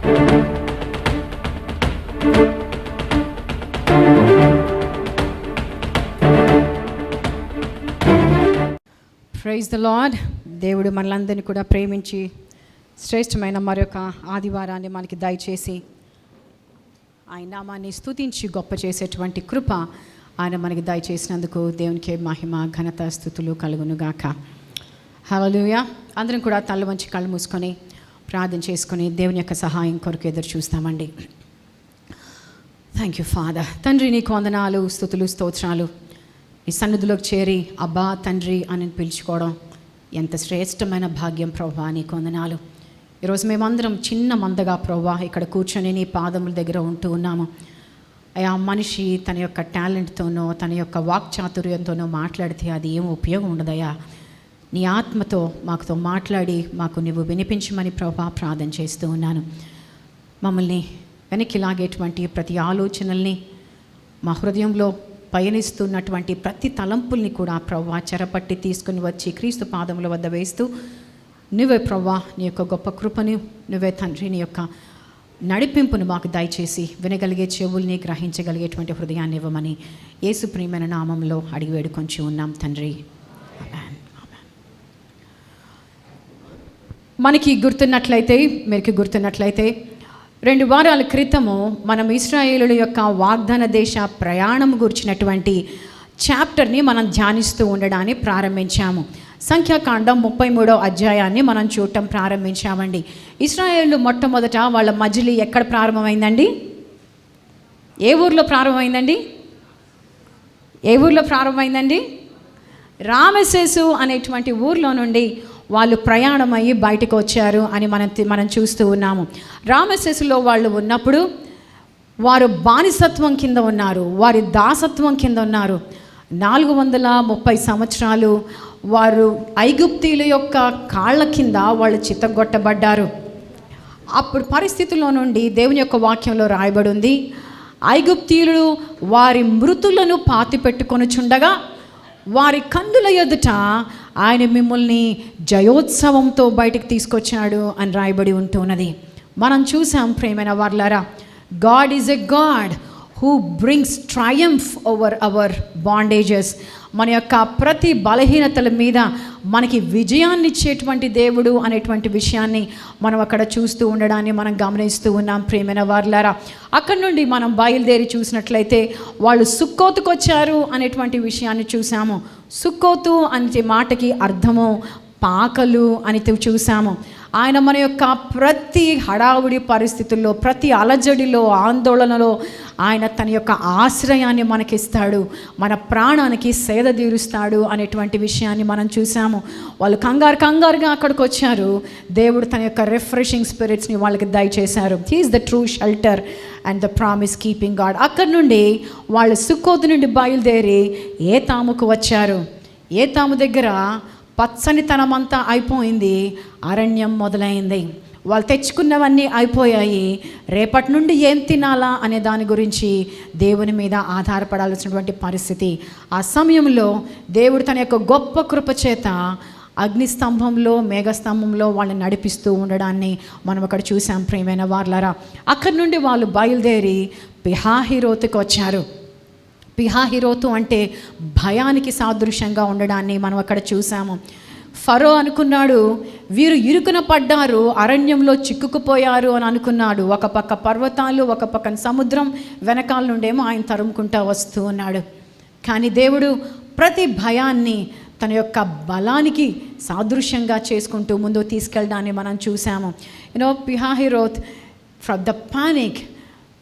Praise the lord. దేవుడు మనలందరినీ కూడా ప్రేమించి శ్రేష్టమైన మరొక ఆదివారాన్ని మనకి దయచేసి ఆయన నామాన్ని స్తుతించి గొప్ప చేసేటువంటి కృప ఆయన మనకి దయచేసినందుకు దేవునికి మహిమ ఘనత స్తుతులు కలుగునుగాక. హల్లెలూయా. అందరం కూడా తల వంచి కళ్ళు మూసుకొని ప్రార్థన చేసుకొని దేవుని యొక్క సహాయం కొరకు ఎదురు చూస్తామండి. Thank you father. తండ్రి నీకు వందనాలు, స్తుతులు, స్తోత్రాలు. ఈ సన్నిధిలోకి చేరి అబ్బా తండ్రి అని పిలుచుకోవడం ఎంత శ్రేష్టమైన భాగ్యం ప్రభువా, నీకు వందనాలు. ఈరోజు మేమందరం చిన్న మందగా ప్రభువా ఇక్కడ కూర్చొని నీ పాదముల దగ్గర ఉంటూ ఉన్నాము. ఆ మనిషి తన యొక్క టాలెంట్తోనో తన యొక్క వాక్చాతుర్యంతోనో మాట్లాడితే అది ఏం ఉపయోగం ఉండదయ్యా. నీ ఆత్మతో మాకుతో మాట్లాడి మాకు నువ్వు వినిపించమని ప్రభువా ప్రార్థన చేస్తూ ఉన్నాను. మమ్మల్ని వెనక్కి లాగేటువంటి ప్రతి ఆలోచనల్ని, మా హృదయంలో పయనిస్తున్నటువంటి ప్రతి తలంపుల్ని కూడా ప్రభువా చెరపట్టి తీసుకుని వచ్చి క్రీస్తు పాదముల వద్ద వేస్తూ నువ్వే ప్రభువా నీ యొక్క గొప్ప కృపను, నువ్వే తండ్రి నీ యొక్క నడిపింపును మాకు దయచేసి వినగలిగే చెవుల్ని గ్రహించగలిగేటువంటి హృదయాన్ని ఇవ్వమని యేసు ప్రియమైన నామంలో అడిగి వేడుకొంచి ఉన్నాం తండ్రి. మనకి గుర్తున్నట్లయితే 2 వారాల క్రితము మనం ఇశ్రాయేలుల యొక్క వాగ్దాన దేశ ప్రయాణం గురించినటువంటి చాప్టర్ని మనం ధ్యానిస్తూ ఉండడాన్ని ప్రారంభించాము. సంఖ్యాకాండం 33వ అధ్యాయాన్ని మనం చూడటం ప్రారంభించామండి. ఇశ్రాయేలు మొట్టమొదట వాళ్ళ మజిలీ ఎక్కడ ప్రారంభమైందండి? ఏ ఊర్లో ప్రారంభమైందండి? రామెసేసు అనేటువంటి ఊర్లో నుండి వాళ్ళు ప్రయాణం అయ్యి బయటకు వచ్చారు అని మనం చూస్తూ ఉన్నాము. రామెసేసులో వాళ్ళు ఉన్నప్పుడు వారు బానిసత్వం కింద ఉన్నారు, వారి దాసత్వం కింద ఉన్నారు. 430 సంవత్సరాలు వారు ఐగుప్తీయుల యొక్క కాళ్ళ కింద వాళ్ళు చిత్తగొట్టబడ్డారు. అప్పుడు పరిస్థితుల్లో నుండి దేవుని యొక్క వాక్యంలో రాయబడి ఉంది, ఐగుప్తీయులు వారి మృతులను పాతిపెట్టుకొనుచుండగా వారి కందుల ఎదుట ఆయన మిమ్మల్ని జయోత్సవంతో బయటకు తీసుకొచ్చాడు అని రాయబడి ఉంటున్నది. మనం చూసాం ప్రియమైన వారలారా, God is a God who brings triumph over our bondages. మన యొక్క ప్రతి బలహీనతల మీద మనకి విజయాన్ని ఇచ్చేటువంటి దేవుడు అనేటువంటి విషయాన్ని మనం అక్కడ చూస్తూ ఉండడాన్ని మనం గమనిస్తూ ఉన్నాం ప్రియమైన వారలారా. అక్కడి నుండి మనం బయలుదేరి చూసినట్లయితే వాళ్ళు సుక్కోతుకు వచ్చారు అనేటువంటి విషయాన్ని చూసాము. సుక్కోతు అనే మాటకి అర్థము పాకలు అని చూసాము. ఆయన మన యొక్క ప్రతి హడావుడి పరిస్థితుల్లో, ప్రతి అలజడిలో, ఆందోళనలో ఆయన తన యొక్క ఆశ్రయాన్ని మనకిస్తాడు, మన ప్రాణానికి సేద తీరుస్తాడు అనేటువంటి విషయాన్ని మనం చూసాము. వాళ్ళు కంగారుగా అక్కడికి వచ్చారు. దేవుడు తన యొక్క రిఫ్రెషింగ్ స్పిరిట్స్ని వాళ్ళకి దయచేశారు. He is the true shelter and the promise keeping God. అక్కడి నుండి వాళ్ళు సుక్కోతు నుండి బయలుదేరి ఏతాముకు వచ్చారు. ఏతాము దగ్గర పచ్చనితనమంతా అయిపోయింది, అరణ్యం మొదలైంది. వాళ్ళు తెచ్చుకున్నవన్నీ అయిపోయాయి. రేపటి నుండి ఏం తినాలా అనే దాని గురించి దేవుని మీద ఆధారపడాల్సినటువంటి పరిస్థితి. ఆ సమయంలో దేవుడు తన యొక్క గొప్ప కృప చేత అగ్నిస్తంభంలో, మేఘస్తంభంలో వాళ్ళని నడిపిస్తూ ఉండడాన్ని మనం అక్కడ చూసాం ప్రియమైన వారలారా. అక్కడి నుండి వాళ్ళు బయలుదేరి పిహాహిరోతుకు వచ్చారు. పిహాహిరోతు అంటే భయానికి సాదృశ్యంగా ఉండడాన్ని మనం అక్కడ చూసాము. ఫరో అనుకున్నాడు వీరు ఇరుకున పడ్డారు, అరణ్యంలో చిక్కుకుపోయారు అని అనుకున్నాడు. ఒక పక్క పర్వతాలు, ఒక పక్కన సముద్రం, వెనకాల నుండేమో ఆయన తరుముకుంటా వస్తూ ఉన్నాడు. కానీ దేవుడు ప్రతి భయాన్ని తన యొక్క బలానికి సాదృశ్యంగా చేసుకుంటూ ముందు తీసుకెళ్ళడాన్ని మనం చూసాము. Pihahiroth from the panic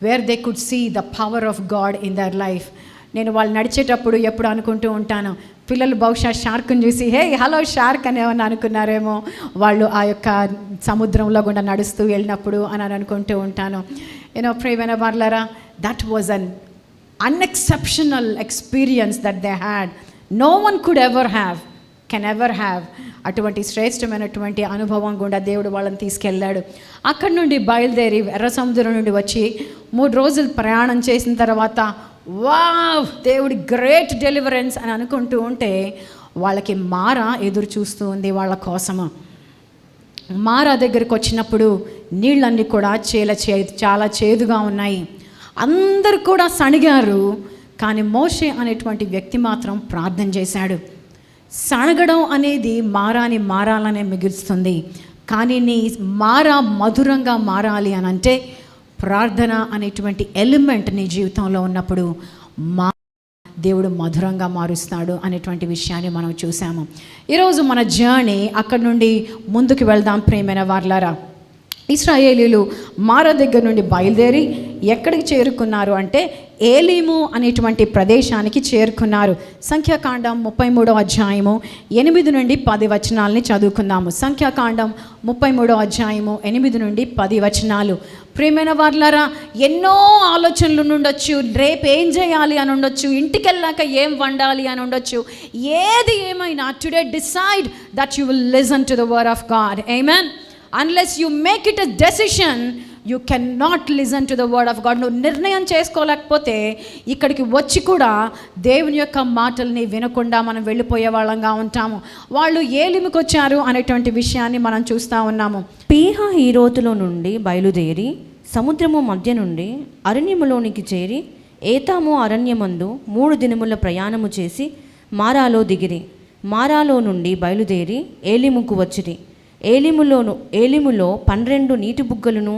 where they could see the power of God in their life. నేను వాళ్ళు నడిచేటప్పుడు ఎప్పుడు అనుకుంటూ ఉంటాను, పిల్లలు బహుశా షార్క్ని చూసి హే హలో షార్క్ అని ఏమన్నా అనుకున్నారేమో వాళ్ళు ఆ యొక్క సముద్రంలో గుండా నడుస్తూ వెళ్ళినప్పుడు అని అనుకుంటూ ఉంటాను. ప్రియమైన వారలారా, that was an unexceptional experience that they had. No one could can ever have అటువంటి శ్రేష్టమైనటువంటి అనుభవం గుండా దేవుడు వాళ్ళని తీసుకెళ్ళాడు. అక్కడి నుండి బయలుదేరి ఎర్ర సముద్రం నుండి వచ్చి 3 రోజులు ప్రయాణం చేసిన తర్వాత వావ్ దేవుడి గ్రేట్ డెలివరెన్స్ అని అనుకుంటూ ఉంటే వాళ్ళకి మార ఎదురు చూస్తూ ఉంది వాళ్ళ కోసము. మారా దగ్గరికి వచ్చినప్పుడు నీళ్ళన్నీ కూడా చాలా చేదుగా ఉన్నాయి. అందరూ కూడా సణిగారు. కానీ మోషే అనేటువంటి వ్యక్తి మాత్రం ప్రార్థన చేశాడు. సణగడం అనేది మారాని మారాలనే మిగులుస్తుంది. కానీ నీ మారా మధురంగా మారాలి అని అంటే ప్రార్థన అనేటువంటి ఎలిమెంట్ నీ జీవితంలో ఉన్నప్పుడు దేవుడు మధురంగా మారుస్తాడు అనేటువంటి విషయాన్ని మనం చూసాము. ఈరోజు మన జర్నీ అక్కడి నుండి ముందుకు వెళ్దాం ప్రియమైన వారలారా. ఇశ్రాయేలీలు మారా దగ్గర నుండి బయలుదేరి ఎక్కడికి చేరుకున్నారు అంటే ఏలీము అనేటువంటి ప్రదేశానికి చేరుకున్నారు. సంఖ్యాకాండం 33వ అధ్యాయము 8 నుండి 10 వచనాలని చదువుకుందాము. సంఖ్యాకాండం 33వ అధ్యాయము 8 నుండి 10 వచనాలు. ప్రియమైన వారలారా, ఎన్నో ఆలోచనలు ఉండొచ్చు. రేపు ఏం చేయాలి అని ఉండొచ్చు, ఇంటికి వెళ్ళాక ఏం వండాలి అని ఉండొచ్చు. ఏది ఏమైనా today decide that you will listen to the word of God. Amen. Unless you make it a decision, you cannot listen to the word of God. నువ్వు నిర్ణయం చేసుకోలేకపోతే ఇక్కడికి వచ్చి కూడా దేవుని యొక్క మాటల్ని వినకుండా మనం వెళ్ళిపోయే వాళ్ళంగా ఉంటాము. వాళ్ళు ఏలిమికి వచ్చారు అనేటువంటి విషయాన్ని మనం చూస్తూ ఉన్నాము. పీహా హీరోతులో నుండి బయలుదేరి సముద్రము మధ్య నుండి అరణ్యములోనికి చేరి ఏతాము అరణ్యమందు 3 దినముల ప్రయాణము చేసి మారాలో దిగిరి. మారాలో నుండి బయలుదేరి ఏలిముకు వచ్చిరి. ఏలిములో 12 నీటి బుగ్గలను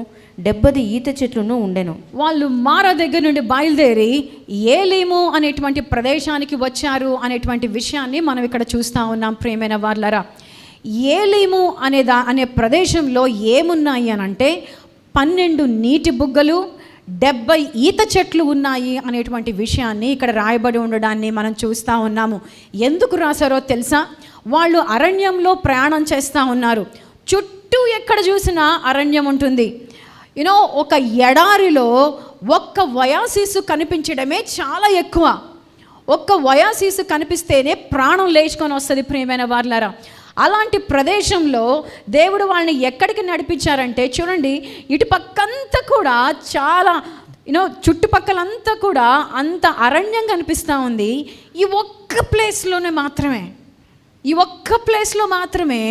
70 ఈత చెట్లను ఉండెను. వాళ్ళు మారా దగ్గర నుండి బయలుదేరి ఏలీము అనేటువంటి ప్రదేశానికి వచ్చారు అనేటువంటి విషయాన్ని మనం ఇక్కడ చూస్తూ ఉన్నాం ప్రియమైన వారలారా. ఏలీము అనే ప్రదేశంలో ఏమున్నాయి అని అంటే 12 నీటి బుగ్గలు 70 ఈత చెట్లు ఉన్నాయి అనేటువంటి విషయాన్ని ఇక్కడ రాయబడి ఉండడాన్ని మనం చూస్తూ ఉన్నాము. ఎందుకు రాశారో తెలుసా? వాళ్ళు అరణ్యంలో ప్రయాణం చేస్తూ ఉన్నారు. చుట్టూ ఎక్కడ చూసినా అరణ్యం ఉంటుంది. ఒక ఎడారిలో ఒక్క వయాసీసు కనిపించడమే చాలా ఎక్కువ. ఒక్క వయాసీసు కనిపిస్తేనే ప్రాణం లేచుకొని వస్తుంది ప్రియమైన వారలారా. అలాంటి ప్రదేశంలో దేవుడు వాళ్ళని ఎక్కడికి నడిపించారంటే చూడండి, ఇటు పక్కంతా కూడా చాలా చుట్టుపక్కలంతా కూడా అంత అరణ్యం కనిపిస్తూ ఉంది. ఈ ఒక్క ప్లేస్లో మాత్రమే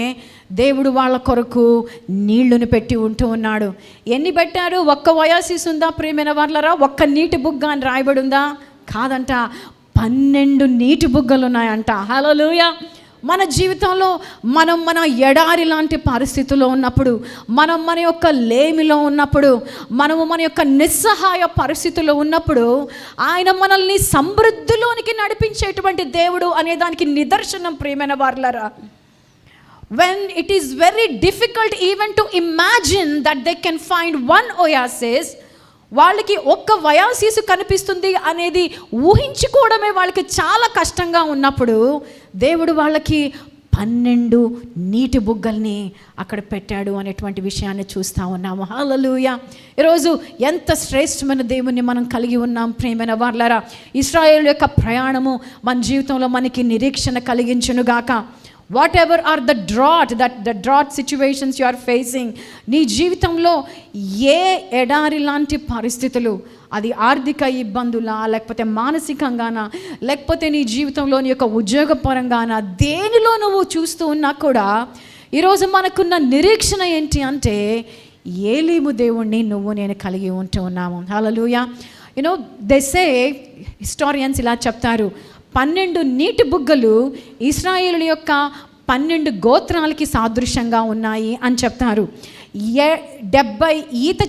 దేవుడు వాళ్ళ కొరకు నీళ్లను పెట్టి ఉంటూ ఉన్నాడు. ఎన్ని పెట్టారు? ఒక్క వయాసిస్ ఉందా ప్రియమైన వారలారా? ఒక్క నీటి బుగ్గ అని రాయబడి ఉందా? కాదంట, 12 నీటి బుగ్గలు ఉన్నాయంట. హల్లెలూయా. మన జీవితంలో మన ఎడారి లాంటి పరిస్థితుల్లో ఉన్నప్పుడు, మన యొక్క లేమిలో ఉన్నప్పుడు, మన యొక్క నిస్సహాయ పరిస్థితుల్లో ఉన్నప్పుడు ఆయన మనల్ని సమృద్ధిలోనికి నడిపించేటువంటి దేవుడు అనే దానికి నిదర్శనం ప్రియమైన వారలారా. When it is very difficult even to imagine that they can find one oasis, వాళ్ళకి ఒక్క వయాసీసు కనిపిస్తుంది అనేది ఊహించుకోవడమే వాళ్ళకి చాలా కష్టంగా ఉన్నప్పుడు దేవుడు వాళ్ళకి 12 నీటి బుగ్గల్ని అక్కడ పెట్టాడు అనేటువంటి విషయాన్ని చూస్తూ ఉన్నాము. హల్లెలూయా. ఈరోజు ఎంత శ్రేష్టమైన దేవుణ్ణి మనం కలిగి ఉన్నాం ప్రియమైన వారలారా. ఇశ్రాయేలు యొక్క ప్రయాణము మన జీవితంలో మనకి నిరీక్షణ కలిగించునుగాక. whatever are the drought situations you are facing, నీ జీవితంలో ఏ ఎడారి లాంటి పరిస్థితులు, అది ఆర్థిక ఇబ్బందులా, లేకపోతే మానసికంగానా, లేకపోతే నీ జీవితంలో నీ యొక్క ఉద్యోగపరంగానా, దేనిలో నువ్వు చూస్తూ ఉన్నా కూడా ఈరోజు మనకున్న నిరీక్షణ ఏంటి అంటే ఏలీము దేవుణ్ణి నువ్వు నేను కలిగి ఉంటూ ఉన్నాము. హల్లెలూయా. దే సే, హిస్టారియన్స్ ఇలా చెప్తారు, 12 నీటి బుగ్గలు ఇశ్రాయేలు యొక్క 12 గోత్రాలకి సాదృశ్యంగా ఉన్నాయి అని చెప్తారు. 70 ఈత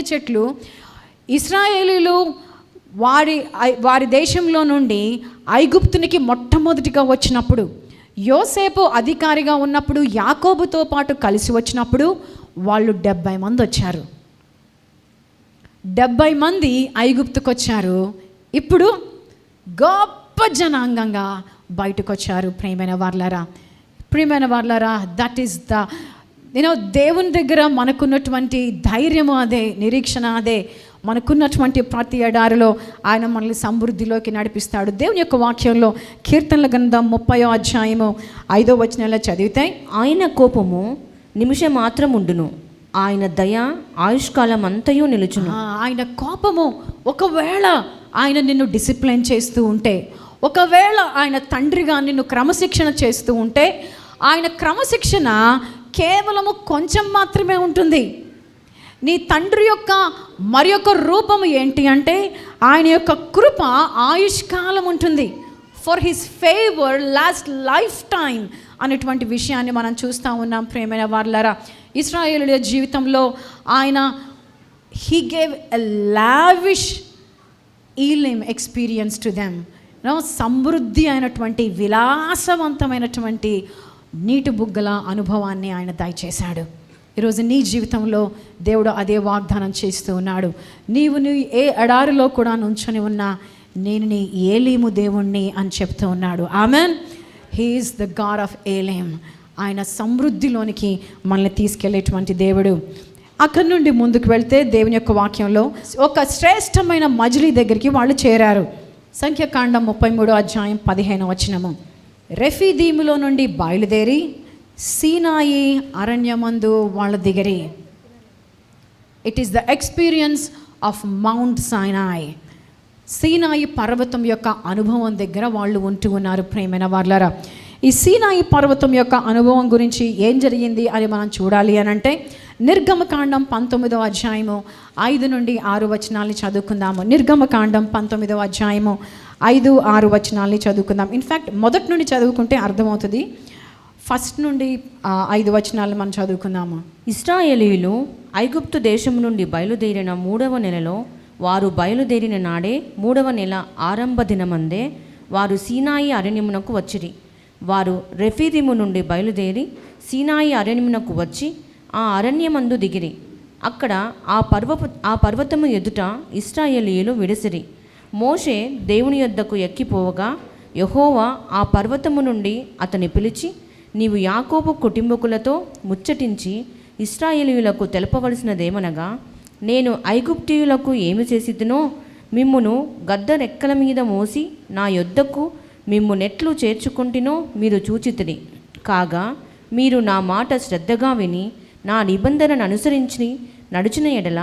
చెట్లు ఇశ్రాయేలీలు వారి దేశంలో నుండి ఐగుప్తునికి మొట్టమొదటిగా వచ్చినప్పుడు, యోసేపు అధికారిగా ఉన్నప్పుడు, యాకోబుతో పాటు కలిసి వచ్చినప్పుడు వాళ్ళు 70 మంది వచ్చారు. 70 మంది ఐగుప్తుకు వచ్చారు. ఇప్పుడు గొప్ప జనాంగంగా బయటకు వచ్చారు ప్రియమైన వారలారా. దట్ ఈస్ దేవుని దగ్గర మనకున్నటువంటి ధైర్యము అదే, నిరీక్షణ అదే. మనకున్నటువంటి ప్రతి ఎడారిలో ఆయన మనల్ని సమృద్ధిలోకి నడిపిస్తాడు. దేవుని యొక్క వాక్యంలో కీర్తనల గ్రంథం 30వ అధ్యాయము 5వ వచనంలో చదివితే, ఆయన కోపము నిమిషం మాత్రం ఉండును, ఆయన దయ ఆయుష్కాలం అంతయు నిలుచును. ఆయన కోపము, ఒకవేళ ఆయన నిన్ను డిసిప్లైన్ చేస్తూ ఉంటే, ఒకవేళ ఆయన తండ్రిగా నిన్ను క్రమశిక్షణ చేస్తూ ఉంటే, ఆయన క్రమశిక్షణ కేవలము కొంచెం మాత్రమే ఉంటుంది. నీ తండ్రి యొక్క మరి యొక్క రూపము ఏంటి అంటే ఆయన యొక్క కృప ఆయుష్కాలం ఉంటుంది. For his favour last life time అనేటువంటి విషయాన్ని మనం చూస్తూ ఉన్నాం. ప్రియమైన వారలారా, ఇశ్రాయేలుల జీవితంలో ఆయన he gave a lavish Elim experience to them. సమృద్ధి అయినటువంటి విలాసవంతమైనటువంటి నీటి బుగ్గల అనుభవాన్ని ఆయన దయచేశాడు. ఈరోజు నీ జీవితంలో దేవుడు అదే వాగ్దానం చేస్తూ ఉన్నాడు. నీవు ఏ ఎడారిలో కూడా నుంచొని ఉన్నా నేను నీ ఏలీము దేవుణ్ణి అని చెప్తూ ఉన్నాడు. Amen. He is the God of Elim. ఆయన సమృద్ధిలోనికి మనల్ని తీసుకెళ్లేటువంటి దేవుడు. అక్కడి నుండి ముందుకు వెళ్తే దేవుని యొక్క వాక్యంలో ఒక శ్రేష్టమైన మజిలీ దగ్గరికి వాళ్ళు చేరారు. సంఖ్యాకాండం 33:15 రెఫీదీములో నుండి బయలుదేరి సీనాయి అరణ్యమందు వాళ్ళ దిగరి. It is the experience of Mount Sinai. సీనాయి పర్వతం యొక్క అనుభవం దగ్గర వాళ్ళు ఉంటూ ఉన్నారు. ప్రియమైన వారలారా, ఈ సీనాయి పర్వతం యొక్క అనుభవం గురించి ఏం జరిగింది అని మనం చూడాలి అని అంటే నిర్గమకాండం 19:5 నుండి 6 చదువుకుందాము. నిర్గమకాండం 19:5-6 చదువుకుందాం. ఇన్ఫ్యాక్ట్ మొదటి నుండి చదువుకుంటే అర్థమవుతుంది. ఫస్ట్ నుండి 5 మనం చదువుకుందాము. ఇశ్రాయేలీయులు ఐగుప్తు దేశం నుండి బయలుదేరిన 3వ నెలలో వారు బయలుదేరిన నాడే 3వ నెల ఆరంభ దినమందే వారు సీనాయి అరణ్యమునకు వచ్చిరి. వారు రెఫీదీము నుండి బయలుదేరి సీనాయి అరణ్యమునకు వచ్చి ఆ అరణ్యమందు దిగిరి. అక్కడ ఆ పర్వతము ఎదుట ఇశ్రాయేలీయులు విడిసిరి. మోషే దేవుని యొద్దకు ఎక్కిపోవగా యెహోవా ఆ పర్వతము నుండి అతని పిలిచి, నీవు యాకోబు కుటుంబకులతో ముచ్చటించి ఇశ్రాయేలీయులకు తెలపవలసినదేమనగా, నేను ఐగుప్తీయులకు ఏమి చేసిదునో మిమ్మును గద్ద రెక్కల మీద మోసి నా యొద్దకు మిమ్ము నెట్లు చేర్చుకుంటినో మీరు చూచితిరి. కాగా మీరు నా మాట శ్రద్ధగా విని నా నిబంధనను అనుసరించి నడుచిన ఎడల,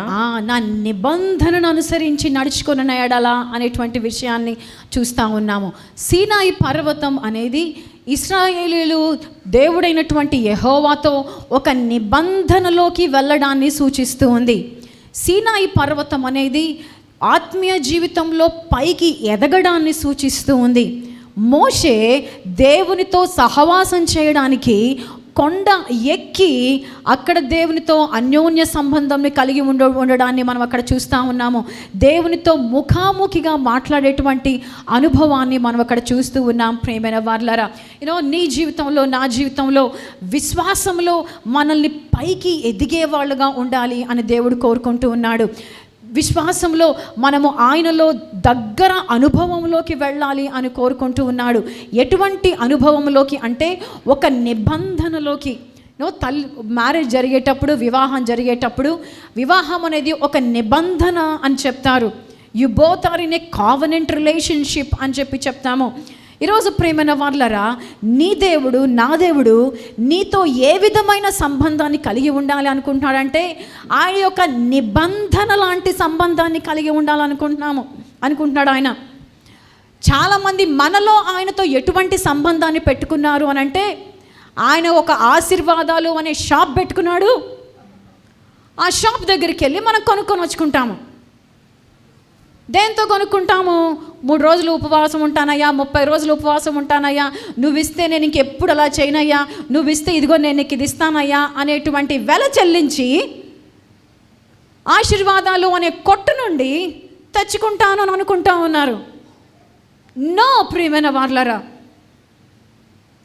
నా నిబంధనను అనుసరించి నడుచుకున్న ఎడల అనేటువంటి విషయాన్ని చూస్తూ ఉన్నాము. సీనాయి పర్వతం అనేది ఇశ్రాయేలీయులు దేవుడైనటువంటి యెహోవాతో ఒక నిబంధనలోకి వెళ్ళడాన్ని సూచిస్తూ ఉంది. సీనాయి పర్వతం అనేది ఆత్మీయ జీవితంలో పైకి ఎదగడాన్ని సూచిస్తూ ఉంది. మోషే దేవునితో సహవాసం చేయడానికి కొండ ఎక్కి అక్కడ దేవునితో అన్యోన్య సంబంధాన్ని కలిగి ఉండడాన్ని మనం అక్కడ చూస్తూ ఉన్నాము. దేవునితో ముఖాముఖిగా మాట్లాడేటువంటి అనుభవాన్ని మనం అక్కడ చూస్తూ ఉన్నాం. ప్రియమైన వారలారా, నీ జీవితంలో నా జీవితంలో విశ్వాసంలో మనల్ని పైకి ఎదిగే వాళ్ళుగా ఉండాలి అని దేవుడు కోరుకుంటూ ఉన్నాడు. విశ్వాసంలో మనము ఆయనలో దగ్గర అనుభవంలోకి వెళ్ళాలి అని కోరుకుంటూ ఉన్నాడు. ఎటువంటి అనుభవంలోకి అంటే ఒక నిబంధనలోకి. మ్యారేజ్ జరిగేటప్పుడు, వివాహం జరిగేటప్పుడు, వివాహం అనేది ఒక నిబంధన అని చెప్తారు. You both are in a covenant relationship అని చెప్తాము. ఈరోజు ప్రేమైన వారలారా, నీ దేవుడు నా దేవుడు నీతో ఏ విధమైన సంబంధాన్ని కలిగి ఉండాలి అనుకుంటున్నాడంటే ఆయన యొక్క నిబంధన లాంటి సంబంధాన్ని కలిగి అనుకుంటున్నాడు ఆయన. చాలామంది మనలో ఆయనతో ఎటువంటి సంబంధాన్ని పెట్టుకున్నారు అని అంటే, ఆయన ఒక ఆశీర్వాదాలు అనే షాప్ పెట్టుకున్నాడు. ఆ షాప్ దగ్గరికి వెళ్ళి మనం కొనుక్కొని వచ్చుకుంటాము. దేంతో కొనుక్కుంటాము? 3 రోజులు ఉపవాసం ఉంటానయ్యా, 30 రోజులు ఉపవాసం ఉంటానయ్యా, నువ్వు ఇస్తే నేను ఇంకెప్పుడు అలా చేయనయ్యా, నువ్వు ఇస్తే ఇదిగో నేను నీకు ఇది ఇస్తానయ్యా అనేటువంటి వెల చెల్లించి ఆశీర్వాదాలు అనే కొట్టు నుండి తెచ్చుకుంటాను అని అనుకుంటా ఉన్నారు. నో ప్రియమైన వారలారా,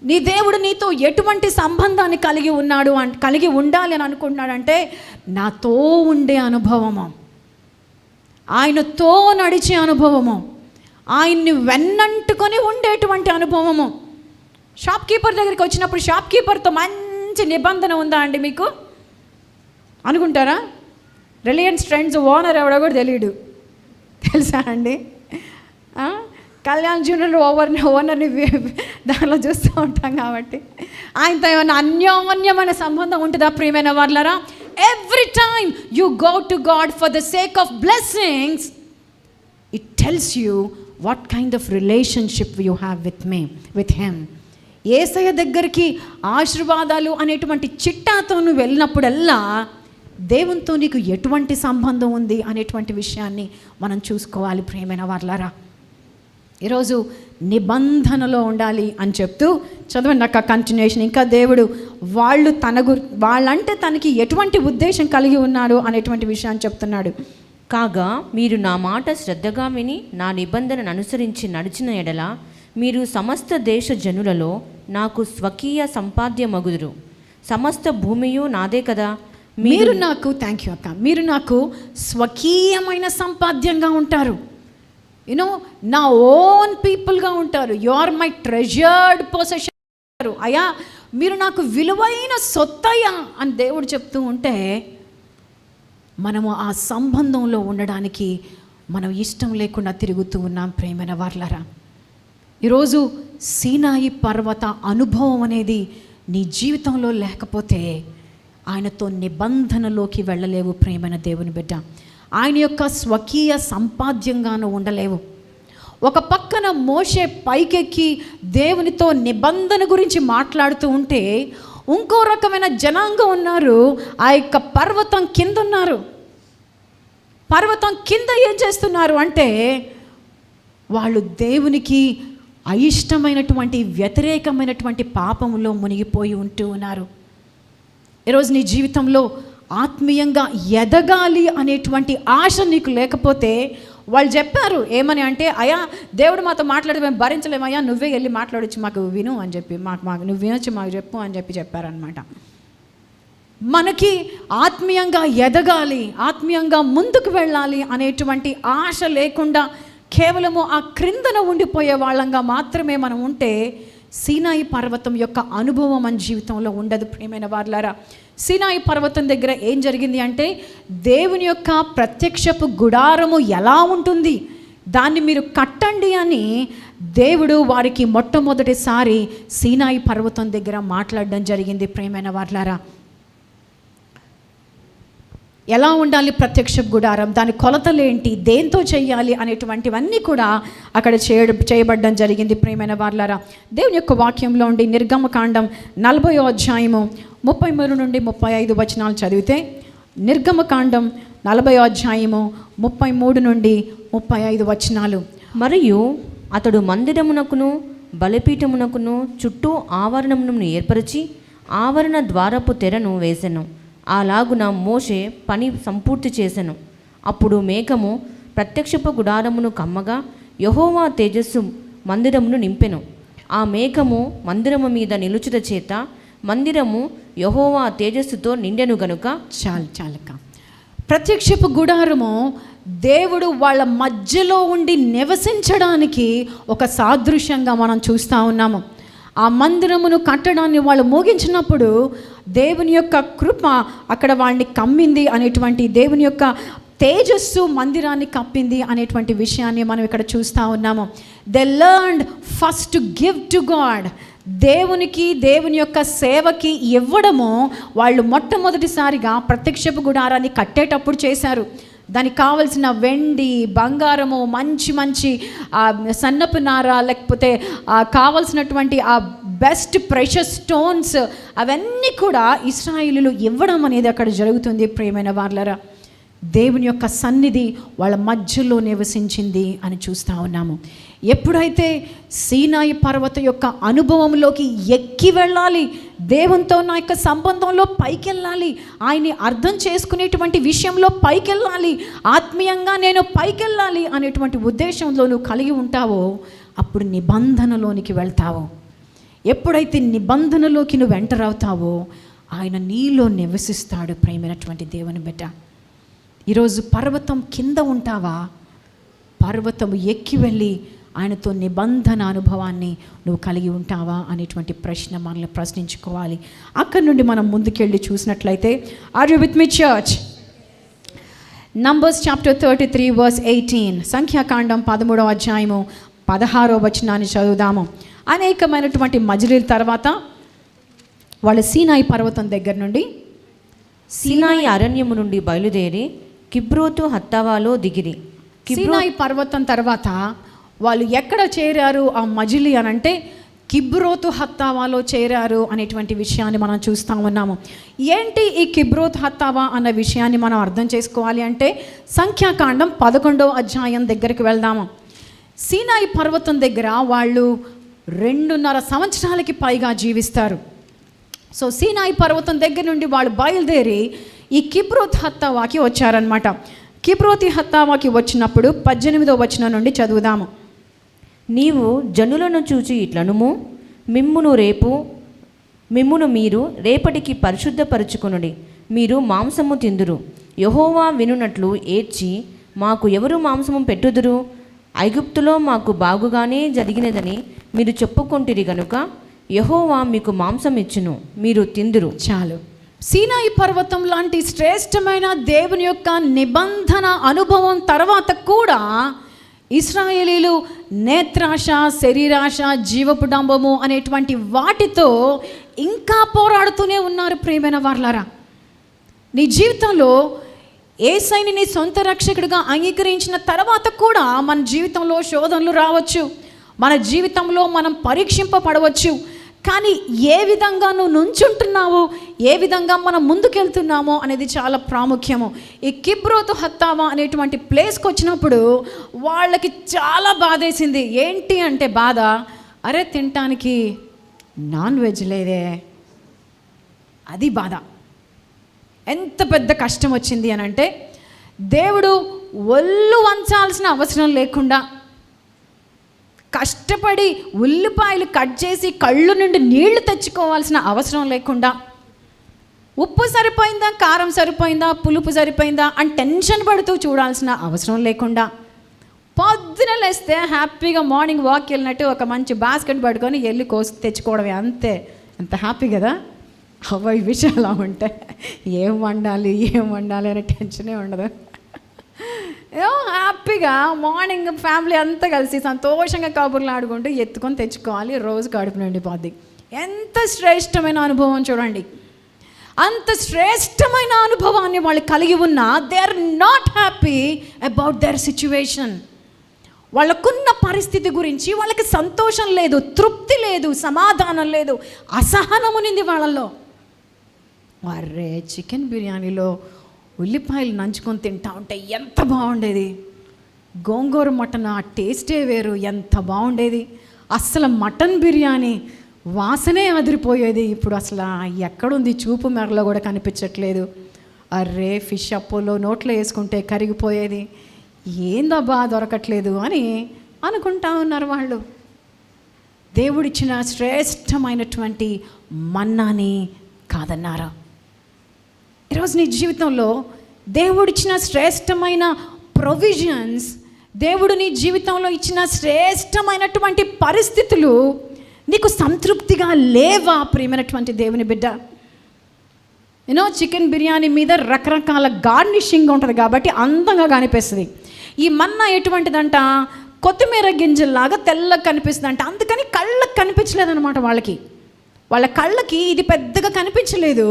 నీ దేవుడు నీతో ఎటువంటి సంబంధాన్ని కలిగి ఉండాలి అని అనుకుంటున్నాడంటే నాతో ఉండే అనుభవము, ఆయనతో నడిచే అనుభవము, ఆయన్ని వెన్నంటుకొని ఉండేటువంటి అనుభవము. షాప్ కీపర్ దగ్గరికి వచ్చినప్పుడు షాప్ కీపర్తో మంచి నిబంధన ఉందా అండి మీకు అనుకుంటారా? రిలయన్స్ ట్రెండ్స్ ఓనర్ ఎవడో కూడా తెలియడు, తెలుసా అండి? కళ్యాణ్ జ్యువెలరీ ఓనర్ని దానిలో చూస్తూ ఉంటాం కాబట్టి ఆయనతో ఏమైనా అన్యోన్యమైన సంబంధం ఉంటుందా ప్రియమైన వారలారా? Every time you go to God for the sake of blessings, it tells you what kind of relationship you have with him. యేసయ్య దగ్గరికి ఆశీర్వాదాలు అనేటువంటి చిట్టాతో నువ్వు వెళ్ళినప్పుడల్లా దేవునితో నీకు ఎటువంటి సంబంధం ఉంది అనేటువంటి విషయాన్ని మనం చూసుకోవాలి ప్రియమైన వాళ్ళారా. ఈరోజు నిబంధనలో ఉండాలి అని చెప్తూ చదవండి నాకు కంటిన్యూషన్. ఇంకా దేవుడు వాళ్ళంటే తనకి ఎటువంటి ఉద్దేశం కలిగి ఉన్నాడు అనేటువంటి విషయాన్ని చెప్తున్నాడు. కాగా మీరు నా మాట శ్రద్ధగా విని నా నిబంధనను అనుసరించి నడిచిన ఎడల మీరు సమస్త దేశ జనులలో నాకు స్వకీయ సంపాద్యమగుదురు. సమస్త భూమియు నాదే కదా. మీరు నాకు థ్యాంక్ యూ అక్క, మీరు నాకు స్వకీయమైన సంపాద్యంగా ఉంటారు. యూనో నా ఓన్ పీపుల్గా ఉంటారు. You are my treasured possession. అయ్యా మీరు నాకు విలువైన సొత్తయ్యా అని దేవుడు చెప్తూ ఉంటే మనము ఆ సంబంధంలో ఉండడానికి మనం ఇష్టం లేకుండా తిరుగుతూ ఉన్నాం ప్రేమైన వార్లరా. ఈరోజు సీనాయి పర్వత అనుభవం అనేది నీ జీవితంలో లేకపోతే ఆయనతో నిబంధనలోకి వెళ్ళలేవు ప్రేమైన దేవుని బిడ్డ. ఆయన యొక్క స్వకీయ సంపాద్యంగాను ఉండలేవు. ఒక పక్కన మోషే పైకెక్కి దేవునితో నిబంధన గురించి మాట్లాడుతూ ఉంటే ఇంకో రకమైన జనాంగం ఉన్నారు, ఆ యొక్క పర్వతం కింద ఉన్నారు. పర్వతం కింద ఏం చేస్తున్నారు అంటే వాళ్ళు దేవునికి అయిష్టమైనటువంటి వ్యతిరేకమైనటువంటి పాపంలో మునిగిపోయి ఉంటూ ఉన్నారు. ఈరోజు నీ జీవితంలో ఆత్మీయంగా ఎదగాలి అనేటువంటి ఆశ నీకు లేకపోతే వాళ్ళు చెప్పారు ఏమని అంటే, అయ్యా దేవుడు మాతో మాట్లాడి మేము భరించలేమయ్యా, నువ్వే వెళ్ళి మాట్లాడొచ్చు, మాకు విను అని చెప్పి మాకు నువ్వు వినొచ్చు, మాకు చెప్పు అని చెప్పారనమాట. మనకి ఆత్మీయంగా ఎదగాలి, ఆత్మీయంగా ముందుకు వెళ్ళాలి అనేటువంటి ఆశ లేకుండా కేవలము ఆ క్రిందన ఉండిపోయే వాళ్ళంగా మాత్రమే మనం ఉంటే సీనాయి పర్వతం యొక్క అనుభవం మన జీవితంలో ఉండదు ప్రియమైన వార్లారా. సీనాయి పర్వతం దగ్గర ఏం జరిగింది అంటే దేవుని యొక్క ప్రత్యక్షపు గుడారము ఎలా ఉంటుంది దాన్ని మీరు కట్టండి అని దేవుడు వారికి మొట్టమొదటిసారి సీనాయి పర్వతం దగ్గర మాట్లాడడం జరిగింది ప్రియమైన వార్లారా. ఎలా ఉండాలి ప్రత్యక్ష గుడారం, దాని కొలతలేంటి, దేంతో చేయాలి అనేటువంటివన్నీ కూడా అక్కడ చేయబడడం జరిగింది ప్రియమైన వార్లారా. దేవుని యొక్క వాక్యంలో ఉండి నిర్గమకాండం 40వ అధ్యాయము 33 నుండి 35 వచనాలు చదివితే, నిర్గమకాండం 40వ అధ్యాయము 33 నుండి 35 వచనాలు. మరియు అతడు మందిరమునకును బలిపీఠమునకును చుట్టూ ఆవరణమును ఏర్పరిచి ఆవరణ ద్వారపు తెరను వేసెను. అలాగున మోషే పని సంపూర్తి చేసెను. అప్పుడు మేఘము ప్రత్యక్షపు గుడారమును కమ్మగా యెహోవా తేజస్సు మందిరమును నింపెను. ఆ మేఘము మందిరము మీద నిలుచుట చేత మందిరము యెహోవా తేజస్సుతో నిండెను గనుక చాలక ప్రత్యక్షపు గుడారము దేవుడు వాళ్ళ మధ్యలో ఉండి నివసించడానికి ఒక సాదృశ్యంగా మనం చూస్తూ ఉన్నాము. ఆ మందిరమును కట్టడాన్ని వాళ్ళు ముగించినప్పుడు దేవుని యొక్క కృప అక్కడ వాళ్ళని కమ్మింది అనేటువంటి, దేవుని యొక్క తేజస్సు మందిరాన్ని కప్పింది అనేటువంటి విషయాన్ని మనం ఇక్కడ చూస్తూ ఉన్నాము. They learned first to give to God. దేవుని యొక్క సేవకి ఇవ్వడము వాళ్ళు మొట్టమొదటిసారిగా ప్రత్యక్షపు గుడారాన్ని కట్టేటప్పుడు చేశారు. దానికి కావలసిన వెండి, బంగారము, మంచి సన్నపు నార, లేకపోతే కావలసినటువంటి ఆ బెస్ట్ ప్రెషస్ స్టోన్స్ అవన్నీ కూడా ఇశ్రాయేలీయులు ఇవ్వడం అనేది అక్కడ జరుగుతుంది ప్రియమైన వార్లరా. దేవుని యొక్క సన్నిధి వాళ్ళ మధ్యలో నివసించింది అని చూస్తూ ఉన్నాము. ఎప్పుడైతే సీనాయి పర్వతం యొక్క అనుభవంలోకి ఎక్కి వెళ్ళాలి, దేవునితో నా యొక్క సంబంధంలో పైకి వెళ్ళాలి, ఆయన్ని అర్థం చేసుకునేటువంటి విషయంలో పైకి వెళ్ళాలి, ఆత్మీయంగా నేను పైకి వెళ్ళాలి అనేటువంటి ఉద్దేశంలో నువ్వు కలిగి ఉంటావో అప్పుడు నిబంధనలోనికి వెళ్తావు. ఎప్పుడైతే నిబంధనలోకి నువ్వు ఎంటర్ అవుతావో ఆయన నీలో నివసిస్తాడు ప్రేమైనటువంటి దేవుని బిడ్డ. ఈరోజు పర్వతం కింద ఉంటావా, పర్వతం ఎక్కి వెళ్ళి ఆయనతో నిబంధన అనుభవాన్ని నువ్వు కలిగి ఉంటావా అనేటువంటి ప్రశ్న మనల్ని ప్రశ్నించుకోవాలి. అక్కడి నుండి మనం ముందుకెళ్ళి చూసినట్లయితే, are you with me church? Numbers chapter 33 verse 18, సంఖ్యాకాండం 13వ అధ్యాయము 16వ వచనాన్ని చదువుదాము. అనేకమైనటువంటి మజిలీల తర్వాత వాళ్ళు సీనాయి పర్వతం దగ్గర నుండి సీనాయి అరణ్యము నుండి బయలుదేరి కిబ్రోతు హత్తావాలో దిగిరి. సీనాయి పర్వతం తర్వాత వాళ్ళు ఎక్కడ చేరారు ఆ మజిలీ అని అంటే కిబ్రోతు హత్తావాలో చేరారు అనేటువంటి విషయాన్ని మనం చూస్తూ ఉన్నాము. ఏంటి ఈ కిబ్రోతు హత్తావా అన్న విషయాన్ని మనం అర్థం చేసుకోవాలి అంటే సంఖ్యాకాండం 11వ అధ్యాయం దగ్గరికి వెళ్దాము. సీనాయి పర్వతం దగ్గర వాళ్ళు 2.5 సంవత్సరాలకి పైగా జీవిస్తారు. సో సీనాయి పర్వతం దగ్గర నుండి వాళ్ళు బయలుదేరి ఈ కిబ్రోత్ హత్తావాకి వచ్చారనమాట. కిబ్రోతు హత్తావాకి వచ్చినప్పుడు 18వ వచనం నుండి చదువుదాము. నీవు జనులను చూచి ఇట్లనుము, మిమ్మును మీరు రేపటికి పరిశుద్ధపరచుకొనుడి, మీరు మాంసము తిందురు. యెహోవా వినునట్లు ఏడ్చి, మాకు ఎవరు మాంసము పెట్టుదురు? ఐగుప్తులో మాకు బాగుగానే జరిగినదని మీరు చెప్పుకొంటిరి గనుక యెహోవా మీకు మాంసం ఇచ్చును, మీరు తిందురు. చాలు. సీనాయి పర్వతం లాంటి శ్రేష్టమైన దేవుని యొక్క నిబంధన అనుభవం తర్వాత కూడా ఇశ్రాయేలీలు నేత్రాశ, శరీరాశ, జీవపు డంబము అనేటువంటి వాటితో ఇంకా పోరాడుతూనే ఉన్నారు. ప్రియమైన వారలారా, నీ జీవితంలో యేసయ్యని నీ సొంత రక్షకుడిగా అంగీకరించిన తర్వాత కూడా మన జీవితంలో శోధనలు రావచ్చు, మన జీవితంలో మనం పరీక్షింపబడవచ్చు. కానీ ఏ విధంగా నువ్వు నుంచుంటున్నావు, ఏ విధంగా మనం ముందుకెళ్తున్నామో అనేది చాలా ప్రాముఖ్యము. ఈ కిబ్రోతు హత్తావా అనేటువంటి ప్లేస్కి వచ్చినప్పుడు వాళ్ళకి చాలా బాధేసింది. ఏంటి అంటే బాధ, అరే తినటానికి నాన్ వెజ్ లేదే, అది బాధ. ఎంత పెద్ద కష్టం వచ్చింది అని అంటే దేవుడు ఒళ్ళు వంచాల్సిన అవసరం లేకుండా కష్టపడి ఉల్లిపాయలు కట్ చేసి కళ్ళు నుండి నీళ్లు తెచ్చుకోవాల్సిన అవసరం లేకుండా, ఉప్పు సరిపోయిందా, కారం సరిపోయిందా, పులుపు సరిపోయిందా అని టెన్షన్ పడుతూ చూడాల్సిన అవసరం లేకుండా, పొద్దున లేస్తే హ్యాపీగా మార్నింగ్ వాక్ వెళ్ళినట్టు ఒక మంచి బాస్కెట్ పట్టుకొని వెళ్ళి కోసి తెచ్చుకోవడమే, అంతే. ఎంత హ్యాపీ కదా. అవి విషయాలు అలా ఉంటాయి. ఏం వండాలి అనే టెన్షనే ఉండదు. హ్యాపీగా మార్నింగ్ ఫ్యామిలీ అంతా కలిసి సంతోషంగా కబుర్లు ఆడుకుంటూ ఎత్తుకొని తెచ్చుకోవాలి, రోజు కడుపు నిండిపోద్ది. ఎంత శ్రేష్టమైన అనుభవం చూడండి. అంత శ్రేష్టమైన అనుభవాన్ని వాళ్ళు కలిగి ఉన్నా they are not happy about their situation. వాళ్ళకున్న పరిస్థితి గురించి వాళ్ళకి సంతోషం లేదు, తృప్తి లేదు, సమాధానం లేదు, అసహనం ఉన్నింది వాళ్ళల్లో. అరే చికెన్ బిర్యానీలో ఉల్లిపాయలు నంచుకొని తింటా ఉంటే ఎంత బాగుండేది, గోంగూర మటన్ ఆ టేస్టే వేరు, ఎంత బాగుండేది. అసలు మటన్ బిర్యానీ వాసనే అదిరిపోయేది. ఇప్పుడు అసలు ఎక్కడుంది, చూపు మెరలో కూడా కనిపించట్లేదు. అర్రే ఫిష్ అపోలో నోట్లో వేసుకుంటే కరిగిపోయేది, ఏందబ్బా దొరకట్లేదు అని అనుకుంటా ఉన్నారు వాళ్ళు. దేవుడిచ్చిన శ్రేష్టమైనటువంటి మన్నాని కాదన్నారు. ఈరోజు నీ జీవితంలో దేవుడిచ్చిన శ్రేష్టమైన ప్రొవిజన్స్, దేవుడు నీ జీవితంలో ఇచ్చిన శ్రేష్టమైనటువంటి పరిస్థితులు నీకు సంతృప్తిగా లేవా ప్రియమైనటువంటి దేవుని బిడ్డ? చికెన్ బిర్యానీ మీద రకరకాల గార్నిషింగ్ ఉంటుంది కాబట్టి అందంగా కనిపిస్తుంది. ఈ మన్నా ఎటువంటిదంట, కొత్తిమీర గింజల్లాగా తెల్లగా కనిపిస్తుంది అంట. అందుకని కళ్ళకు కనిపించలేదన్నమాట వాళ్ళకి. వాళ్ళ కళ్ళకి ఇది పెద్దగా కనిపించలేదు.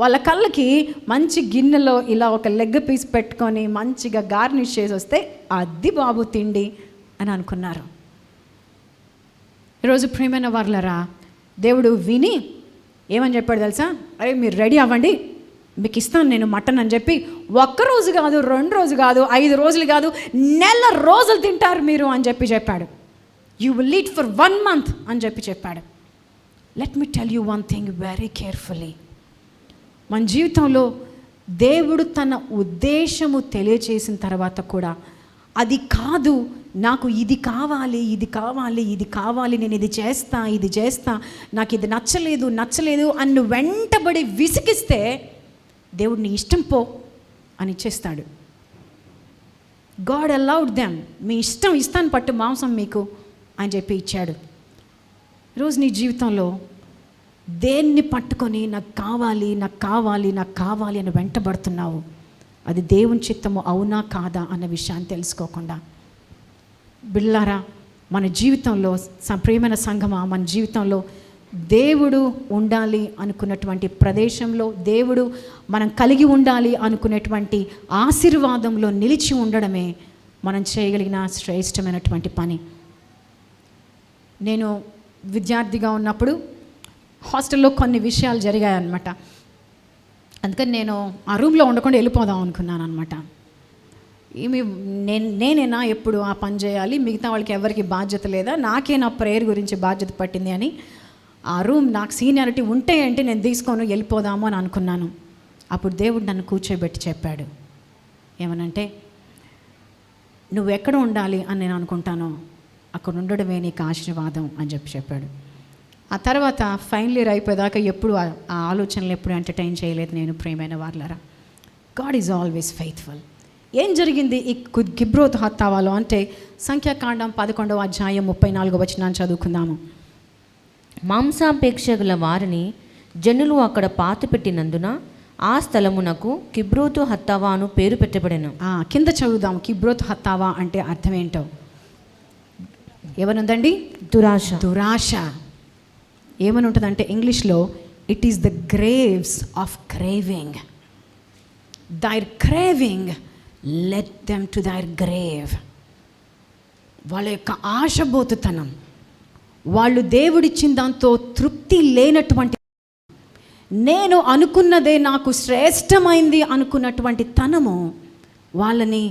వాళ్ళ కళ్ళకి మంచి గిన్నెలో ఇలా ఒక లెగ్ పీస్ పెట్టుకొని మంచిగా గార్నిష్ చేసి వస్తే అది బాబు తిండి అని అనుకున్నారు. ఈరోజు ప్రియమైన వారలారా, దేవుడు విని ఏమని చెప్పాడు తెలుసా? అరే మీరు రెడీ అవ్వండి, మీకు ఇస్తాను నేను మటన్ అని చెప్పి, ఒక్కరోజు కాదు, 2 రోజులు కాదు, 5 రోజులు కాదు, నెల రోజులు తింటారు మీరు అని చెప్పాడు. You will eat for 1 month అని చెప్పాడు. Let me tell you one thing very carefully. మన జీవితంలో దేవుడు తన ఉద్దేశము తెలియచేసిన తర్వాత కూడా అది కాదు, నాకు ఇది కావాలి, ఇది కావాలి, ఇది కావాలి, నేను ఇది చేస్తా, నాకు ఇది నచ్చలేదు అని వెంటబడి విసిగిస్తే దేవుడు నీ ఇష్టం పో అని ఇచ్చేస్తాడు. గాడ్ అలౌడ్ దెమ్, మీ ఇష్టం, ఇస్తాను పట్టు మాంసం మీకు అని చెప్పి ఇచ్చాడు. ఈరోజు నీ జీవితంలో దేన్ని పట్టుకొని నాకు కావాలి అని వెంటబడుతున్నావు, అది దేవుని చిత్తము అవునా కాదా అన్న విషయాన్ని తెలుసుకోకుండా. బిళ్ళారా, మన జీవితంలో ప్రియమైన సంఘమా, మన జీవితంలో దేవుడు ఉండాలి అనుకున్నటువంటి ప్రదేశంలో, దేవుడు మనం కలిగి ఉండాలి అనుకునేటువంటి ఆశీర్వాదంలో నిలిచి ఉండడమే మనం చేయగలిగిన శ్రేష్టమైనటువంటి పని. నేను విద్యార్థిగా ఉన్నప్పుడు హాస్టల్లో కొన్ని విషయాలు జరిగాయన్నమాట. అందుకని నేను ఆ రూమ్లో ఉండకుండా వెళ్ళిపోదాం అనుకున్నాను అనమాట. నేనేనా ఎప్పుడు ఆ పని చేయాలి, మిగతా వాళ్ళకి ఎవరికి బాధ్యత లేదా, నాకే నా ప్రేయర్ గురించి బాధ్యత పట్టింది అని ఆ రూమ్ నాకు సీనియారిటీ ఉంటే అంటే నేను తీసుకొని వెళ్ళిపోదాము అని అనుకున్నాను. అప్పుడు దేవుడు నన్ను కూర్చోబెట్టి చెప్పాడు, ఏమనంటే, నువ్వు ఎక్కడ ఉండాలి అని నేను అనుకుంటానో అక్కడ ఉండడమే నీకు ఆశీర్వాదం అని చెప్పాడు. ఆ తర్వాత ఫైనల్ ఇయర్ అయిపోయేదాకా ఎప్పుడు ఆ ఆలోచనలు ఎప్పుడు ఎంటర్టైన్ చేయలేదు నేను. ప్రియమైన వారలారా, గాడ్ ఈజ్ ఆల్వేస్ ఫెయిత్ఫుల్. ఏం జరిగింది ఈ కిబ్రోతు హత్తావాలో అంటే సంఖ్యాకాండం 11వ అధ్యాయం 34వ వచనాన్ని చదువుకుందాము. మాంసాపేక్ష గల వారిని జనులు అక్కడ పాతిపెట్టినందున ఆ స్థలమునకు కిబ్రోతు హత్తావా అను పేరు పెట్టబడెను. కింద చదువుదాం. కిబ్రోతు హత్తావా అంటే అర్థం ఏంటో ఏమనుందండి? దురాశ. ఏమని ఉంటుందంటే ఇంగ్లీష్లో it is the graves of craving. Their craving let them to their grave. వాళ్ళ యొక్క ఆశబోతుతనం, వాళ్ళు దేవుడిచ్చిన దాంతో తృప్తి లేనటువంటి, నేను అనుకున్నదే నాకు శ్రేష్టమైంది అనుకున్నటువంటి తనము వాళ్ళని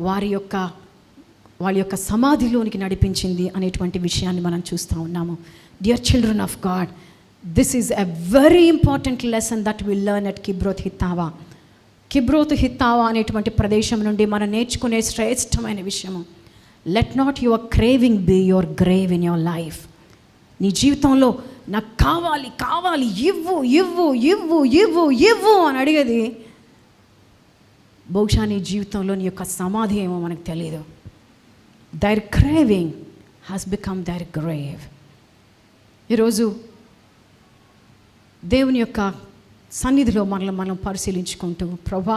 వాళ్ళ యొక్క సమాధిలోనికి నడిపించింది అనేటువంటి విషయాన్ని మనం చూస్తూ ఉన్నాము. Dear children of God, this is a very important lesson that will learn at Kibroth Hattaavah. Kibroth Hattaavah అనేటువంటి ప్రదేశం నుండి మనం నేర్చుకునే శ్రేష్టమైన విషయము, let not your craving be your grave in your life. నీ జీవితంలో నాకు కావాలి కావాలి, ఇవ్వు ఇవ్వు ఇవ్వు ఇవ్వు ఇవ్వు అని అడిగేది బహుశా నీ జీవితంలో నీ యొక్క సమాధి ఏమో మనకు తెలియదు. Their craving has become their grave. ఈరోజు దేవుని యొక్క సన్నిధిలో మనం పరిశీలించుకుంటూ, ప్రభా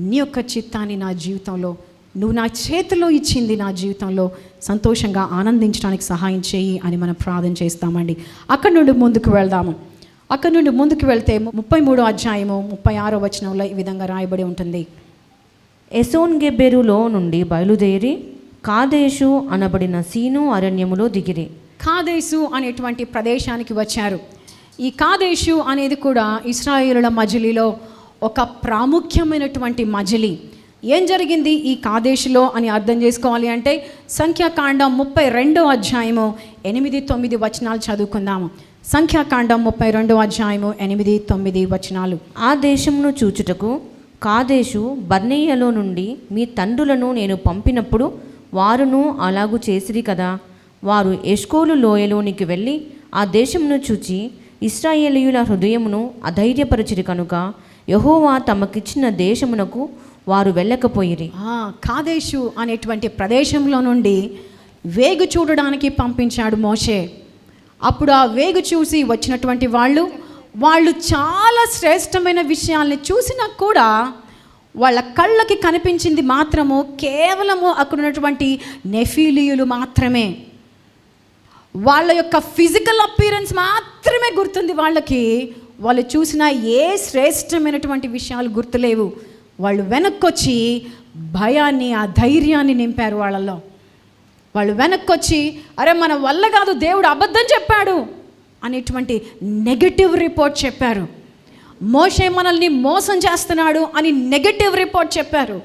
నీ యొక్క చిత్తాన్ని నా జీవితంలో, నువ్వు నా చేతిలో ఇచ్చింది నా జీవితంలో సంతోషంగా ఆనందించడానికి సహాయం చేయి అని మనం ప్రార్థన చేస్తామండి. అక్కడి నుండి ముందుకు వెళ్దాము. అక్కడి నుండి ముందుకు వెళ్తే 33వ అధ్యాయము 36వ వచనంలో ఈ విధంగా రాయబడి ఉంటుంది. ఎసోన్ గెబెరులో నుండి బయలుదేరి కాదేశు అనబడిన సీను అరణ్యములో దిగిరి. కాదేశు అనేటువంటి ప్రదేశానికి వచ్చారు. ఈ కాదేశు అనేది కూడా ఇశ్రాయేలుల మజిలీలో ఒక ప్రాముఖ్యమైనటువంటి మజిలీ. ఏం జరిగింది ఈ కాదేశులో అని అర్థం చేసుకోవాలి అంటే సంఖ్యాకాండం 32వ అధ్యాయము 8-9 వచనాలు చదువుకుందాము. సంఖ్యాకాండం 32వ అధ్యాయము 8-9 వచనాలు. ఆ దేశమును చూచుటకు కాదేశు బర్నేయలో నుండి మీ తండ్రులను నేను పంపినప్పుడు వారును అలాగూ చేసిరి కదా. వారు ఎష్కోలు లోయలోనికి వెళ్ళి ఆ దేశమును చూచి ఇశ్రాయేలీయుల హృదయమును అధైర్యపరచిరి కనుక యెహోవా తమకిచ్చిన దేశమునకు వారు వెళ్ళకపోయిరి. కాదేశు అనేటువంటి ప్రదేశంలో నుండి వేగు చూడడానికి పంపించాడు మోషే. అప్పుడు ఆ వేగు చూసి వచ్చినటువంటి వాళ్ళు చాలా శ్రేష్టమైన విషయాల్ని చూసినా కూడా వాళ్ళ కళ్ళకి కనిపించింది మాత్రము కేవలము అక్కడ ఉన్నటువంటి నెఫీలియులు మాత్రమే. వాళ్ళ యొక్క ఫిజికల్ అపీరెన్స్ మాత్రమే గుర్తుంది వాళ్ళకి. వాళ్ళు చూసిన ఏ శ్రేష్టమైనటువంటి విషయాలు గుర్తులేవు. వాళ్ళు వెనక్కొచ్చి భయాన్ని, ఆ ధైర్యాన్ని నింపారు వాళ్ళలో. వాళ్ళు వెనక్కొచ్చి అరే మన వల్ల కాదు, దేవుడు అబద్ధం చెప్పాడు అనేటువంటి నెగటివ్ రిపోర్ట్ చెప్పారు. మోషే మనల్ని మోసం చేస్తున్నాడు అని నెగటివ్ రిపోర్ట్ చెప్పారు.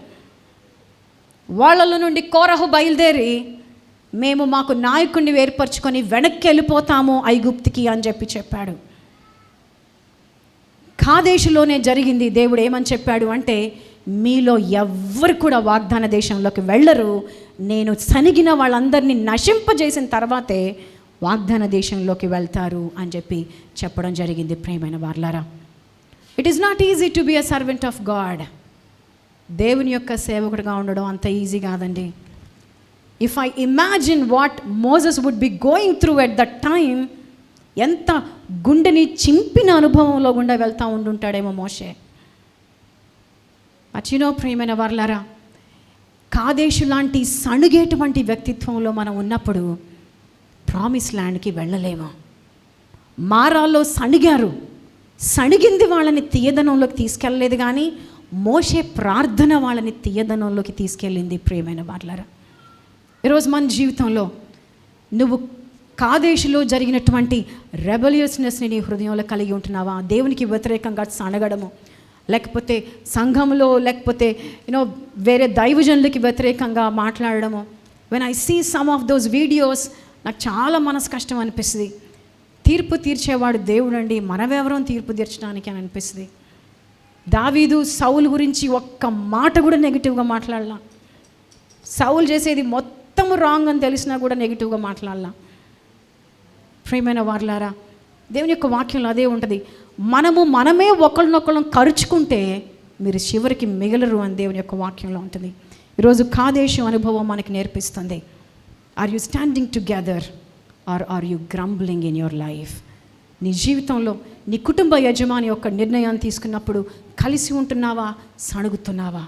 వాళ్ళలో నుండి కోరహు బయలుదేరి మేము మాకు నాయకుడిని ఏర్పరచుకొని వెనక్కి వెళ్ళిపోతాము ఐగుప్తికి అని చెప్పాడు. కాదేశులోనే జరిగింది. దేవుడు ఏమని చెప్పాడు అంటే మీలో ఎవ్వరు కూడా వాగ్దాన దేశంలోకి వెళ్ళరు, నేను సనిగిన వాళ్ళందరినీ నశింపజేసిన తర్వాతే వాగ్దాన దేశంలోకి వెళ్తారు అని చెప్పడం జరిగింది. ప్రియమైన వారలారా, it is not easy to be a servant of God. దేవుని యొక్క సేవకుడిగా ఉండడం అంత ఈజీ కాదండి. If I imagine what Moses would be going through at that time, ఎంత గుండెని చింపిన అనుభవంలో గుండా వెళ్తూ ఉండుంటాడేమో మోషే. అచ్చినో ప్రియమైన వారలారా, కాదేశు లాంటి సణుగేటువంటి వ్యక్తిత్వంలో మనం ఉన్నప్పుడు ప్రామిస్ ల్యాండ్కి వెళ్ళలేము. మారాల్లో సణిగారు, సణిగింది వాళ్ళని తీయదనంలోకి తీసుకెళ్ళలేదు, కానీ మోషే ప్రార్థన వాళ్ళని తీయదనంలోకి తీసుకెళ్ళింది. ప్రియమైన వారలారా, ఈరోజు మన జీవితంలో నువ్వు కాదేశులో జరిగినటువంటి రెబలియస్నెస్ని నీ హృదయంలో కలిగి ఉంటున్నావా? దేవునికి వ్యతిరేకంగా సనగడము, లేకపోతే సంఘంలో, లేకపోతే వేరే దైవజనులకి వ్యతిరేకంగా మాట్లాడడము. When I see some of those videos నాకు చాలా మనసు కష్టం అనిపిస్తుంది. తీర్పు తీర్చేవాడు దేవుడు అండి, మనమెవరం తీర్పు తీర్చడానికి అని అనిపిస్తుంది. దావీదు సౌలు గురించి ఒక్క మాట కూడా నెగిటివ్గా మాట్లాడలా. సౌలు చేసేది మొత్తం రాంగ్ అని తెలిసినా కూడా నెగిటివ్గా మాట్లాడలా. ప్రియమైన వారలారా, దేవుని యొక్క వాక్యంలో అదే ఉంటుంది. మనమే ఒకరినొకళ్ళం కరుచుకుంటే మీరు చివరికి మిగలరు అని దేవుని యొక్క వాక్యంలో ఉంటుంది. ఈరోజు కాదేశం అనుభవం మనకి నేర్పిస్తుంది. Are you standing together are you grumbling in your life? నీ జీవితంలో నీ కుటుంబ యజమాని యొక్క నిర్ణయాన్ని తీసుకున్నప్పుడు కలిసి ఉంటున్నావా, సణుగుతున్నావా?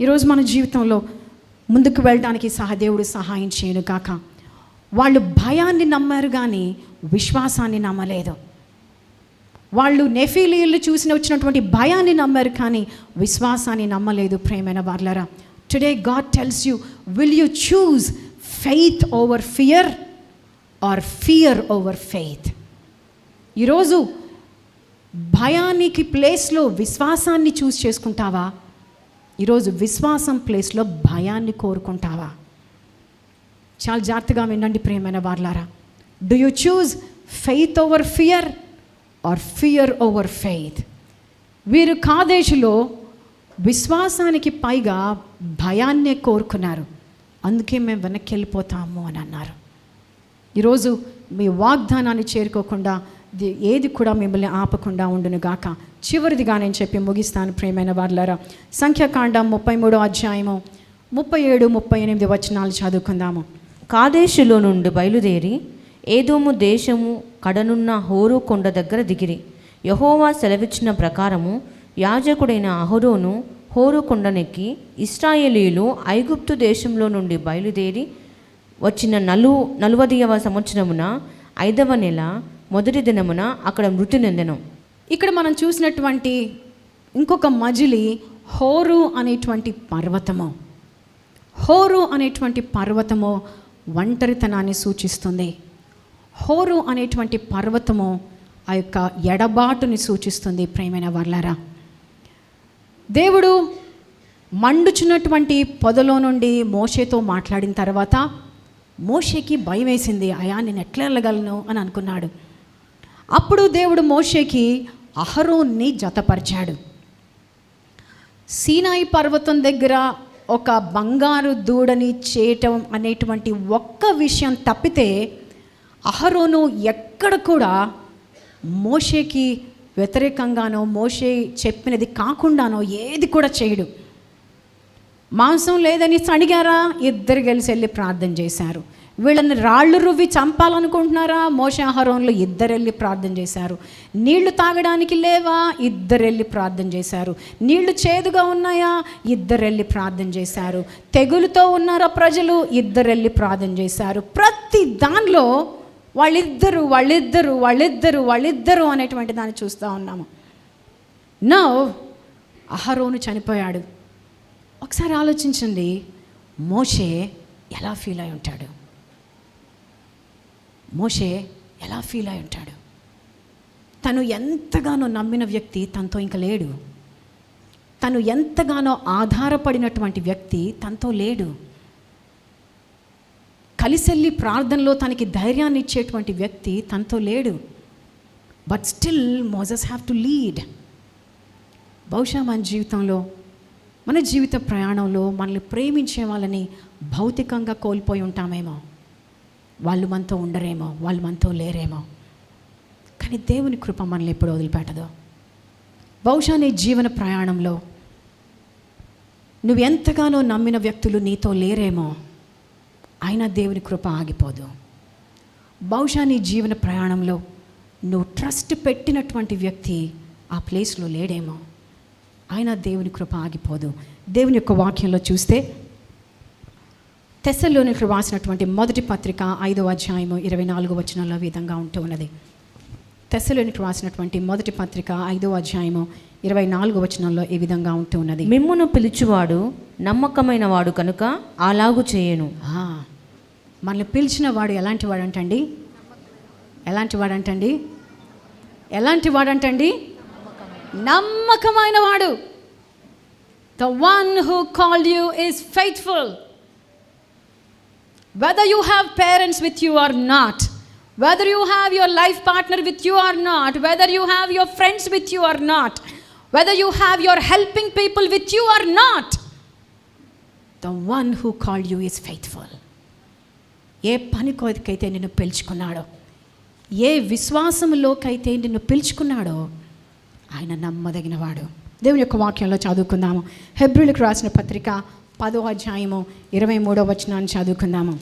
ఈరోజు మన జీవితంలో ముందుకు వెళ్ళడానికి దేవుడు సహాయం చేయను కాక. వాళ్ళు భయాన్ని నమ్మారు కానీ విశ్వాసాన్ని నమ్మలేదు. వాళ్ళు నెఫీలీయులు చూసిన వచ్చినటువంటి భయాన్ని నమ్మారు కానీ విశ్వాసాన్ని నమ్మలేదు. ప్రియమైన వారలారా, today God tells you, will you choose faith over fear or fear over faith? ఈరోజు భయానికి ప్లేస్లో విశ్వాసాన్ని చూస్ చేసుకుంటావా? ఈరోజు విశ్వాసం ప్లేస్లో భయాన్ని కోరుకుంటావా? చాలా జాగ్రత్తగా వినండి ప్రియమైన వారలారా. Do you choose faith over fear or fear over faith? వీరు కాదేశులో విశ్వాసానికి పైగా భయాన్నే కోరుకున్నారు. అందుకే మేము వెనక్కి వెళ్ళిపోతాము అని అన్నారు. ఈరోజు మీ వాగ్దానాన్ని చేరుకోకుండా ఏది కూడా మిమ్మల్ని ఆపకుండా ఉండును గాక. చివరిదిగా నేను చెప్పి ముగిస్తాను ప్రియమైన వారలారా. సంఖ్యాకాండం 33వ అధ్యాయము 37-38 వచనాలు చదువుకుందాము. కాదేశులో నుండి బయలుదేరి ఏదోము దేశము కడనున్న హోరు కొండ దగ్గర దిగిరి. యెహోవా సెలవిచ్చిన ప్రకారము యాజకుడైన అహరోను హోరు కొండనెక్కి ఇశ్రాయేలీయులు ఐగుప్తు దేశంలో నుండి బయలుదేరి వచ్చిన 40వ సంవత్సరమున 5వ నెల మొదటి దినమున అక్కడ మృతి నొందెను. ఇక్కడ మనం చూసినటువంటి ఇంకొక మజిలి హోరు అనేటువంటి పర్వతము. హోరు అనేటువంటి పర్వతము ఒంటరితనాన్ని సూచిస్తుంది. హోరు అనేటువంటి పర్వతము ఆ యొక్క ఎడబాటుని సూచిస్తుంది. ప్రియమైన వారలారా, దేవుడు మండుచున్నటువంటి పొదలో నుండి మోషేతో మాట్లాడిన తర్వాత మోషేకి భయం వేసింది. అయా, నేను ఎట్లా వెళ్ళగలను అని అనుకున్నాడు. అప్పుడు దేవుడు మోషేకి అహరోన్ని జతపరిచాడు. సీనాయి పర్వతం దగ్గర ఒక బంగారు దూడని చేయటం అనేటువంటి ఒక్క విషయం తప్పితే అహరోను ఎక్కడ కూడా మోషేకి వ్యతిరేకంగానో మోషే చెప్పినది కాకుండానో ఏది కూడా చేయడు. మాంసం లేదని అడిగారా, ఇద్దరు కలిసి వెళ్ళి ప్రార్థన చేశారు. వీళ్ళని రాళ్ళు రువ్వి చంపాలనుకుంటున్నారా, మోషే అహరోన్లు ఇద్దరు వెళ్ళి ప్రార్థన చేశారు. నీళ్లు తాగడానికి లేవా, ఇద్దరు వెళ్ళి ప్రార్థన చేశారు. నీళ్లు చేదుగా ఉన్నాయా, ఇద్దరు వెళ్ళి ప్రార్థన చేశారు. తెగులుతో ఉన్నారా ప్రజలు, ఇద్దరు వెళ్ళి ప్రార్థన చేశారు. ప్రతి దానిలో వాళ్ళిద్దరు అనేటువంటి దాన్ని చూస్తూ ఉన్నాము. నౌ అహరోను చనిపోయాడు. ఒకసారి ఆలోచించండి, మోషే ఎలా ఫీల్ అయి ఉంటాడు? మోషే ఎలా ఫీల్ అయి ఉంటాడు? తను ఎంతగానో నమ్మిన వ్యక్తి తనతో ఇంకా లేడు. తను ఎంతగానో ఆధారపడినటువంటి వ్యక్తి తనతో లేడు. కలిసెళ్ళి ప్రార్థనలో తనకి ధైర్యాన్ని ఇచ్చేటువంటి వ్యక్తి తనతో లేడు. But still Moses have to lead. బహుశా మన జీవితంలో, మన జీవిత ప్రయాణంలో మనల్ని ప్రేమించే వాళ్ళని భౌతికంగా కోల్పోయి ఉంటామేమో. వాళ్ళు మనతో ఉండరేమో, వాళ్ళు మనతో లేరేమో. కానీ దేవుని కృప మనల్ని ఎప్పుడు వదిలిపెట్టదు. బహుశా నీ జీవన ప్రయాణంలో నువ్వు ఎంతగానో నమ్మిన వ్యక్తులు నీతో లేరేమో, అయినా దేవుని కృప ఆగిపోదు. బహుశా నీ జీవన ప్రయాణంలో నువ్వు ట్రస్ట్ పెట్టినటువంటి వ్యక్తి ఆ ప్లేస్లో లేడేమో, అయినా దేవుని కృప ఆగిపోదు. దేవుని యొక్క వాక్యంలో చూస్తే తెస్సలోనికి రాసినటువంటి మొదటి పత్రిక 5వ అధ్యాయము 24వ వచనంలో విధంగా ఉంటూ ఉన్నది. తెస్సలోనికి రాసినటువంటి మొదటి పత్రిక 5వ అధ్యాయము 24వ వచనంలో ఈ విధంగా ఉంటూ ఉన్నది. మిమ్మును పిలుచువాడు నమ్మకమైన వాడు కనుక అలాగు చేయను. మనల్ని పిలిచిన వాడు ఎలాంటి వాడంటండి? ఎలాంటి వాడంటండి? ఎలాంటి వాడంటండి? నమ్మకమైన వాడు. The one who called you is faithful. Whether you have parents with you or not, whether you have your life partner with you or not, whether you have your friends with you or not, whether you have your helping people with you or not, the one who called you is faithful. ఏ పని కోరికైతే నిన్ను పిలుచుకున్నాడో, ఏ విశ్వాసంలోకైతే నిన్ను పిలుచుకున్నాడో ఆయన నమ్మదగినవాడు. దేవుని యొక్క వాక్యంలో చదువుకుందాము. హెబ్రీయులకు రాసిన పత్రిక 10వ అధ్యాయము 23వ వచనాన్ని చదువుకుందాము.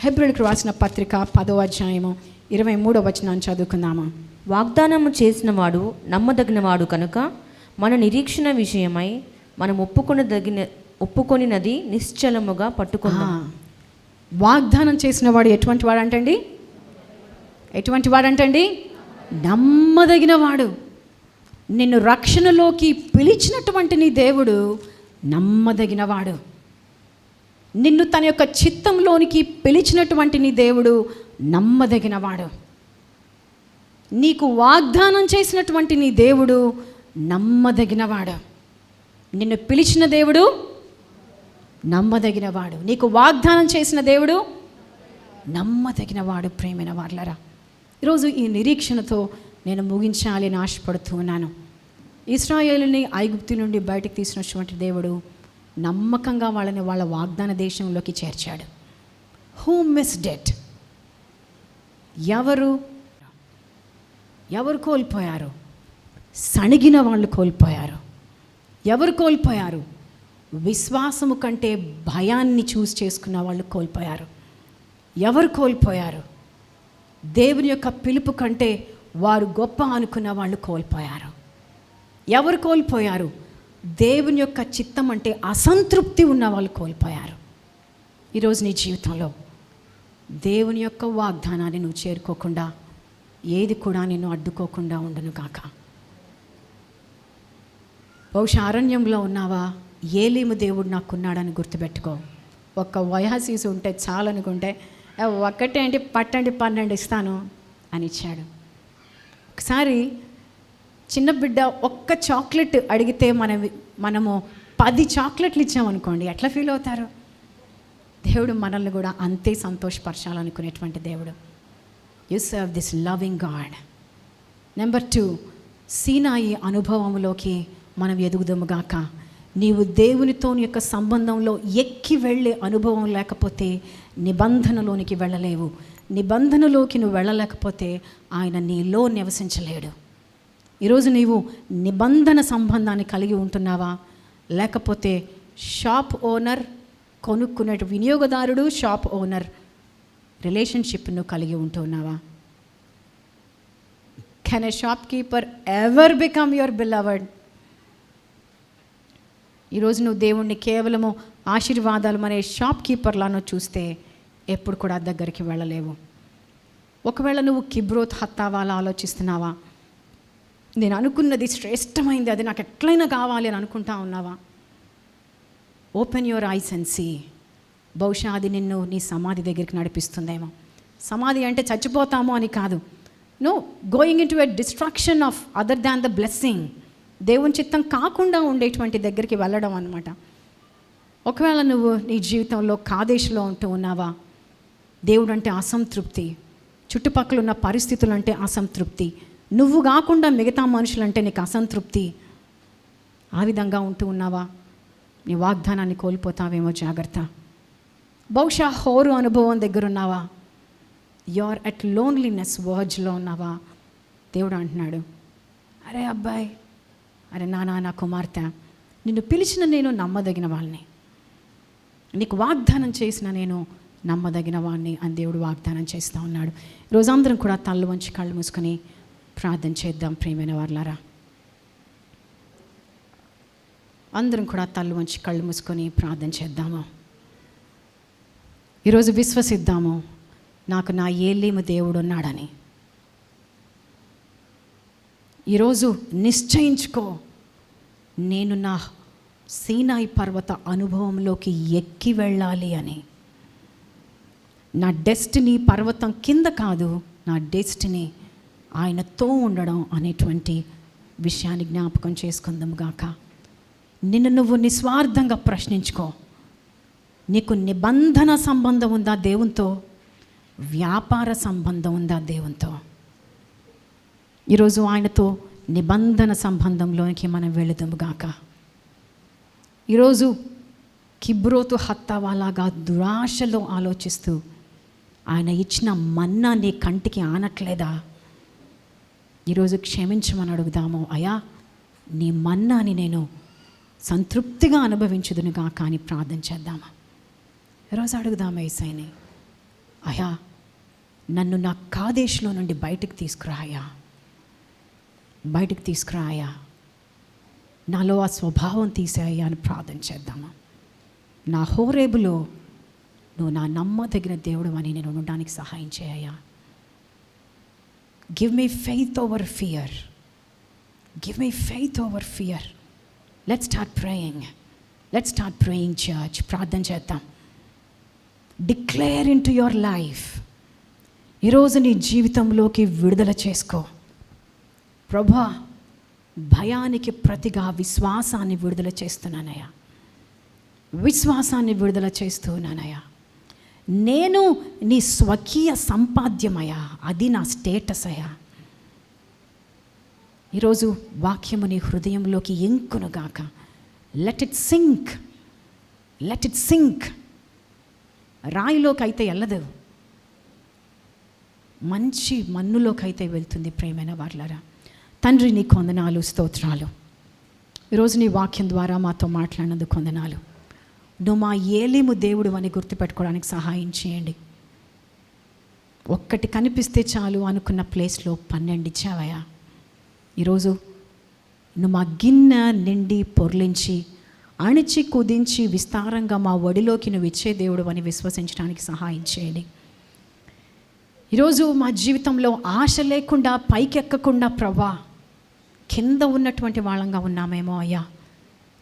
హెబ్రీయులకు రాసిన పత్రిక 10వ అధ్యాయము 23వ వచనాన్ని చదువుకుందాము. వాగ్దానము చేసిన వాడు నమ్మదగినవాడు కనుక మన నిరీక్షణ విషయమై మనం ఒప్పుకొనినది నిశ్చలముగా పట్టుకుందాం. వాగ్దానం చేసిన వాడు ఎటువంటి వాడంటండి? ఎటువంటి వాడంటండి? నమ్మదగినవాడు. నిన్ను రక్షణలోకి పిలిచినటువంటి నీ దేవుడు నమ్మదగినవాడు. నిన్ను తన యొక్క చిత్తంలోనికి పిలిచినటువంటి నీ దేవుడు నమ్మదగినవాడు. నీకు వాగ్దానం చేసినటువంటి నీ దేవుడు నమ్మదగినవాడు. నిన్ను పిలిచిన దేవుడు నమ్మదగినవాడు. నీకు వాగ్దానం చేసిన దేవుడు నమ్మదగినవాడు. ప్రేమైన వార్లరా, ఈరోజు ఈ నిరీక్షణతో నేను ముగించాలి అని ఆశపడుతూ ఉన్నాను. ఇశ్రాయేలుని ఐగుప్తు నుండి బయటకు తీసినటువంటి దేవుడు నమ్మకంగా వాళ్ళని వాళ్ళ వాగ్దాన దేశంలోకి చేర్చాడు. Who missed it? ఎవరు కోల్పోయారు? సణిగిన వాళ్ళు కోల్పోయారు. ఎవరు కోల్పోయారు? విశ్వాసము కంటే భయాన్ని చూస్ చేసుకున్న వాళ్ళు కోల్పోయారు. ఎవరు కోల్పోయారు? దేవుని యొక్క పిలుపు కంటే వారు గొప్ప అనుకున్న వాళ్ళు కోల్పోయారు. ఎవరు కోల్పోయారు? దేవుని యొక్క చిత్తం అంటే అసంతృప్తి ఉన్న వాళ్ళు కోల్పోయారు. ఈరోజు నీ జీవితంలో దేవుని యొక్క వాగ్దానాన్ని నువ్వు చేరుకోకుండా ఏది కూడా నిన్ను అడ్డుకోకుండా ఉండును కాక. బహుశా అరణ్యంలో ఉన్నావా? ఏలీము దేవుడు నాకున్నాడని గుర్తుపెట్టుకో. ఒక్క వయాసీసు ఉంటే చాలనుకుంటే ఒక్కటేంటి పట్టండి 12 ఇస్తాను అని ఇచ్చాడు. ఒకసారి చిన్న బిడ్డ ఒక్క చాక్లెట్ అడిగితే మనము 10 చాక్లెట్లు ఇచ్చామనుకోండి, ఎట్లా ఫీల్ అవుతారు? దేవుడు మనల్ని కూడా అంతే సంతోషపరచాలనుకునేటువంటి దేవుడు. You serve this loving God. Number 2, సీనాయి అనుభవంలోకి మనం ఎదుగుదాముగాక. నీవు దేవునితో యొక్క సంబంధంలో ఎక్కి వెళ్ళే అనుభవం లేకపోతే నిబంధనలోనికి వెళ్ళలేవు. నిబంధనలోకి నువ్వు వెళ్ళలేకపోతే ఆయన నీలో నివసించలేడు. ఈరోజు నీవు నిబంధన సంబంధాన్ని కలిగి ఉంటున్నావా? లేకపోతే షాప్ ఓనర్ కొనుక్కునే వినియోగదారుడు షాప్ ఓనర్ రిలేషన్షిప్ను కలిగి ఉంటున్నావా? Can a shop keeper ever become your beloved? ఈరోజు నువ్వు దేవుణ్ణి కేవలము ఆశీర్వాదాలు అనే షాప్ కీపర్లానో చూస్తే ఎప్పుడు కూడా దగ్గరికి వెళ్ళలేవు. ఒకవేళ నువ్వు కిబ్రోత్ హత్తావాలా ఆలోచిస్తున్నావా? నేను అనుకున్నది శ్రేష్టమైంది, అది నాకు ఎట్లయినా కావాలి అని అనుకుంటా ఉన్నావా? Open your eyes and see. బహుశా అది నిన్ను నీ సమాధి దగ్గరికి నడిపిస్తుందేమో. సమాధి అంటే చచ్చిపోతామో అని కాదు. No, going in to a distraction of other than the blessing. దేవుని చిత్తం కాకుండా ఉండేటువంటి దగ్గరికి వెళ్ళడం అన్నమాట. ఒకవేళ నువ్వు నీ జీవితంలో కాదేశంలో ఉంటూ ఉన్నావా? దేవుడు అంటే అసంతృప్తి, చుట్టుపక్కల ఉన్న పరిస్థితులు అంటే అసంతృప్తి, నువ్వు కాకుండా మిగతా మనుషులంటే నీకు అసంతృప్తి. ఆ విధంగా ఉంటూ ఉన్నావా? నీ వాగ్దానాన్ని కోల్పోతావేమో, జాగ్రత్త. బహుశా హోరు అనుభవం దగ్గర ఉన్నావా? యూఆర్ అట్ లోన్లీనెస్ వర్జ్లో ఉన్నావా? దేవుడు అంటున్నాడు, అరే అబ్బాయి, అరే నా కుమార్తె, నిన్ను పిలిచిన నేను నమ్మదగిన వాళ్ళని, నీకు వాగ్దానం చేసిన నేను నమ్మదగిన వాడిని అని దేవుడు వాగ్దానం చేస్తూ ఉన్నాడు. ఈరోజు అందరం కూడా తల్లు వంచి కళ్ళు మూసుకొని ప్రార్థన చేద్దాం. ప్రియమైన వారులారా, అందరం కూడా తల్లు వంచి కళ్ళు మూసుకొని ప్రార్థన చేద్దాము. ఈరోజు విశ్వసిద్దాము, నాకు నా ఏలీము దేవుడు ఉన్నాడని. ఈరోజు నిశ్చయించుకో, నేను నా సీనాయి పర్వత అనుభవంలోకి ఎక్కి వెళ్ళాలి అని. నా డెస్టినీ పర్వతం కింద కాదు, నా డెస్టినీ ఆయనతో ఉండడం అనేటువంటి విషయాన్ని జ్ఞాపకం చేసుకుందాం గాక. నిన్ను నువ్వు నిస్వార్థంగా ప్రశ్నించుకో. నీకు నిబంధన సంబంధం ఉందా దేవునితో? వ్యాపార సంబంధం ఉందా దేవునితో? ఈరోజు ఆయనతో నిబంధన సంబంధంలోనికి మనం వెళుదాము గాక. ఈరోజు కిబ్రోతు హత్తావాలాగా దురాశలో ఆలోచిస్తూ ఆయన ఇచ్చిన మన్నా నీ కంటికి ఆనట్లేదా? ఈరోజు క్షమించమని అడుగుదాము. అయ్యా, నీ మన్నాని నేను సంతృప్తిగా అనుభవించుదునుగా కానీ ప్రార్థన చేద్దామా? ఈరోజు అడుగుదామా యేసయ్యని, అయ్యా నన్ను నా కాదేశంలో నుండి బయటకు తీసుకురాయా, బయటకు తీసుకురాయా, నాలో ఆ స్వభావం తీసేయ్యా అని ప్రార్థన చేద్దామా? నా హోరేబులో నువ్వు నా నమ్మదగిన దేవుడు అని నేను ఉండడానికి సహాయం చేయ్యా. Give me faith over fear, give me faith over fear. Let's start praying, let's start praying church. ప్రార్థన చేద్దాం. Declare in to your life. ఈరోజు నీ జీవితంలోకి విడుదల చేసుకో. ప్రభా, భయానికి ప్రతిగా విశ్వాసాన్ని విడుదల చేస్తున్నానయ్యా, విశ్వాసాన్ని విడుదల చేస్తున్నానయ్యా. నేను నీ స్వకీయ సంపాద్యమయ్యా, అది నా స్టేటస్ అయ్యా. ఈరోజు వాక్యము నీ హృదయంలోకి ఎంకునుగాక. Let it sink, let it sink. రాయిలోకి అయితే వెళ్ళదు, మంచి మన్నులోకి అయితే వెళ్తుంది. ప్రేమైన వారలారా, తండ్రి నీకు వందనాలు, స్తోత్రాలు. ఈరోజు నీ వాక్యం ద్వారా మాతో మాట్లాడినందుకు వందనాలు. నువ్వు మా ఏలీము దేవుడు అని గుర్తుపెట్టుకోవడానికి సహాయం చేయండి. ఒక్కటి కనిపిస్తే చాలు అనుకున్న ప్లేస్లో 12 ఇచ్చావయ్యా. ఈరోజు నువ్వు మా గిన్నె నిండి పొర్లించి అణిచి కుదించి విస్తారంగా మా ఒడిలోకి నువ్వు ఇచ్చే దేవుడు అని విశ్వసించడానికి సహాయం చేయండి. ఈరోజు మా జీవితంలో ఆశ లేకుండా పైకెక్కకుండా ప్రభా కింద ఉన్నటువంటి వాళ్ళంగా ఉన్నామేమో అయ్యా.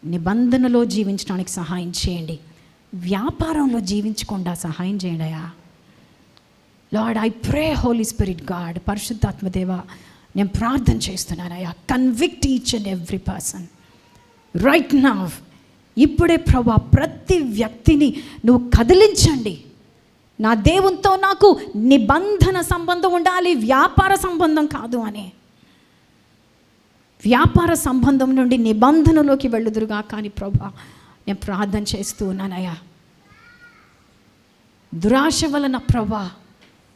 నిబంధనలో జీవించడానికి సహాయం చేయండి, వ్యాపారంలో జీవించకుండా సహాయం చేయండి అయ్యా. Lord, I pray Holy Spirit God, పరిశుద్ధాత్మదేవ, నేను ప్రార్థన చేస్తున్నానయ్యా. Convict each and every person right now. ఇప్పుడే ప్రభా ప్రతి వ్యక్తిని నువ్వు కదిలించండి. నా దేవునితో నాకు నిబంధన సంబంధం ఉండాలి, వ్యాపార సంబంధం కాదు అని. వ్యాపార సంబంధం నుండి నిబంధనలోకి వెళ్ళుదురుగా కానీ ప్రభా నేను ప్రార్థన చేస్తూ ఉన్నానయ్యా. దురాశ వలన ప్రభా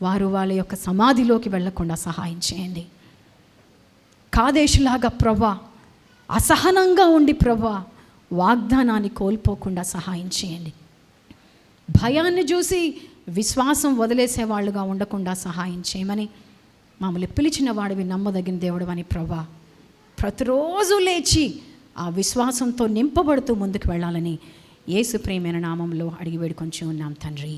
వారు వాళ్ళ యొక్క సమాధిలోకి వెళ్ళకుండా సహాయం చేయండి. కాదేశులాగా ప్రభా అసహనంగా ఉండి ప్రభా వాగ్దానాన్ని కోల్పోకుండా సహాయం చేయండి. భయాన్ని చూసి విశ్వాసం వదిలేసే వాళ్ళుగా ఉండకుండా సహాయం చేయమని మమ్మల్ని పిలిచిన వాడివి, నమ్మదగిన దేవుడు అని ప్రభా ప్రతిరోజు లేచి ఆ విశ్వాసంతో నింపబడుతూ ముందుకు వెళ్ళాలని యేసు ప్రేమైన నామంలో అడిగి వేడుకొంచి ఉన్నాం తండ్రి.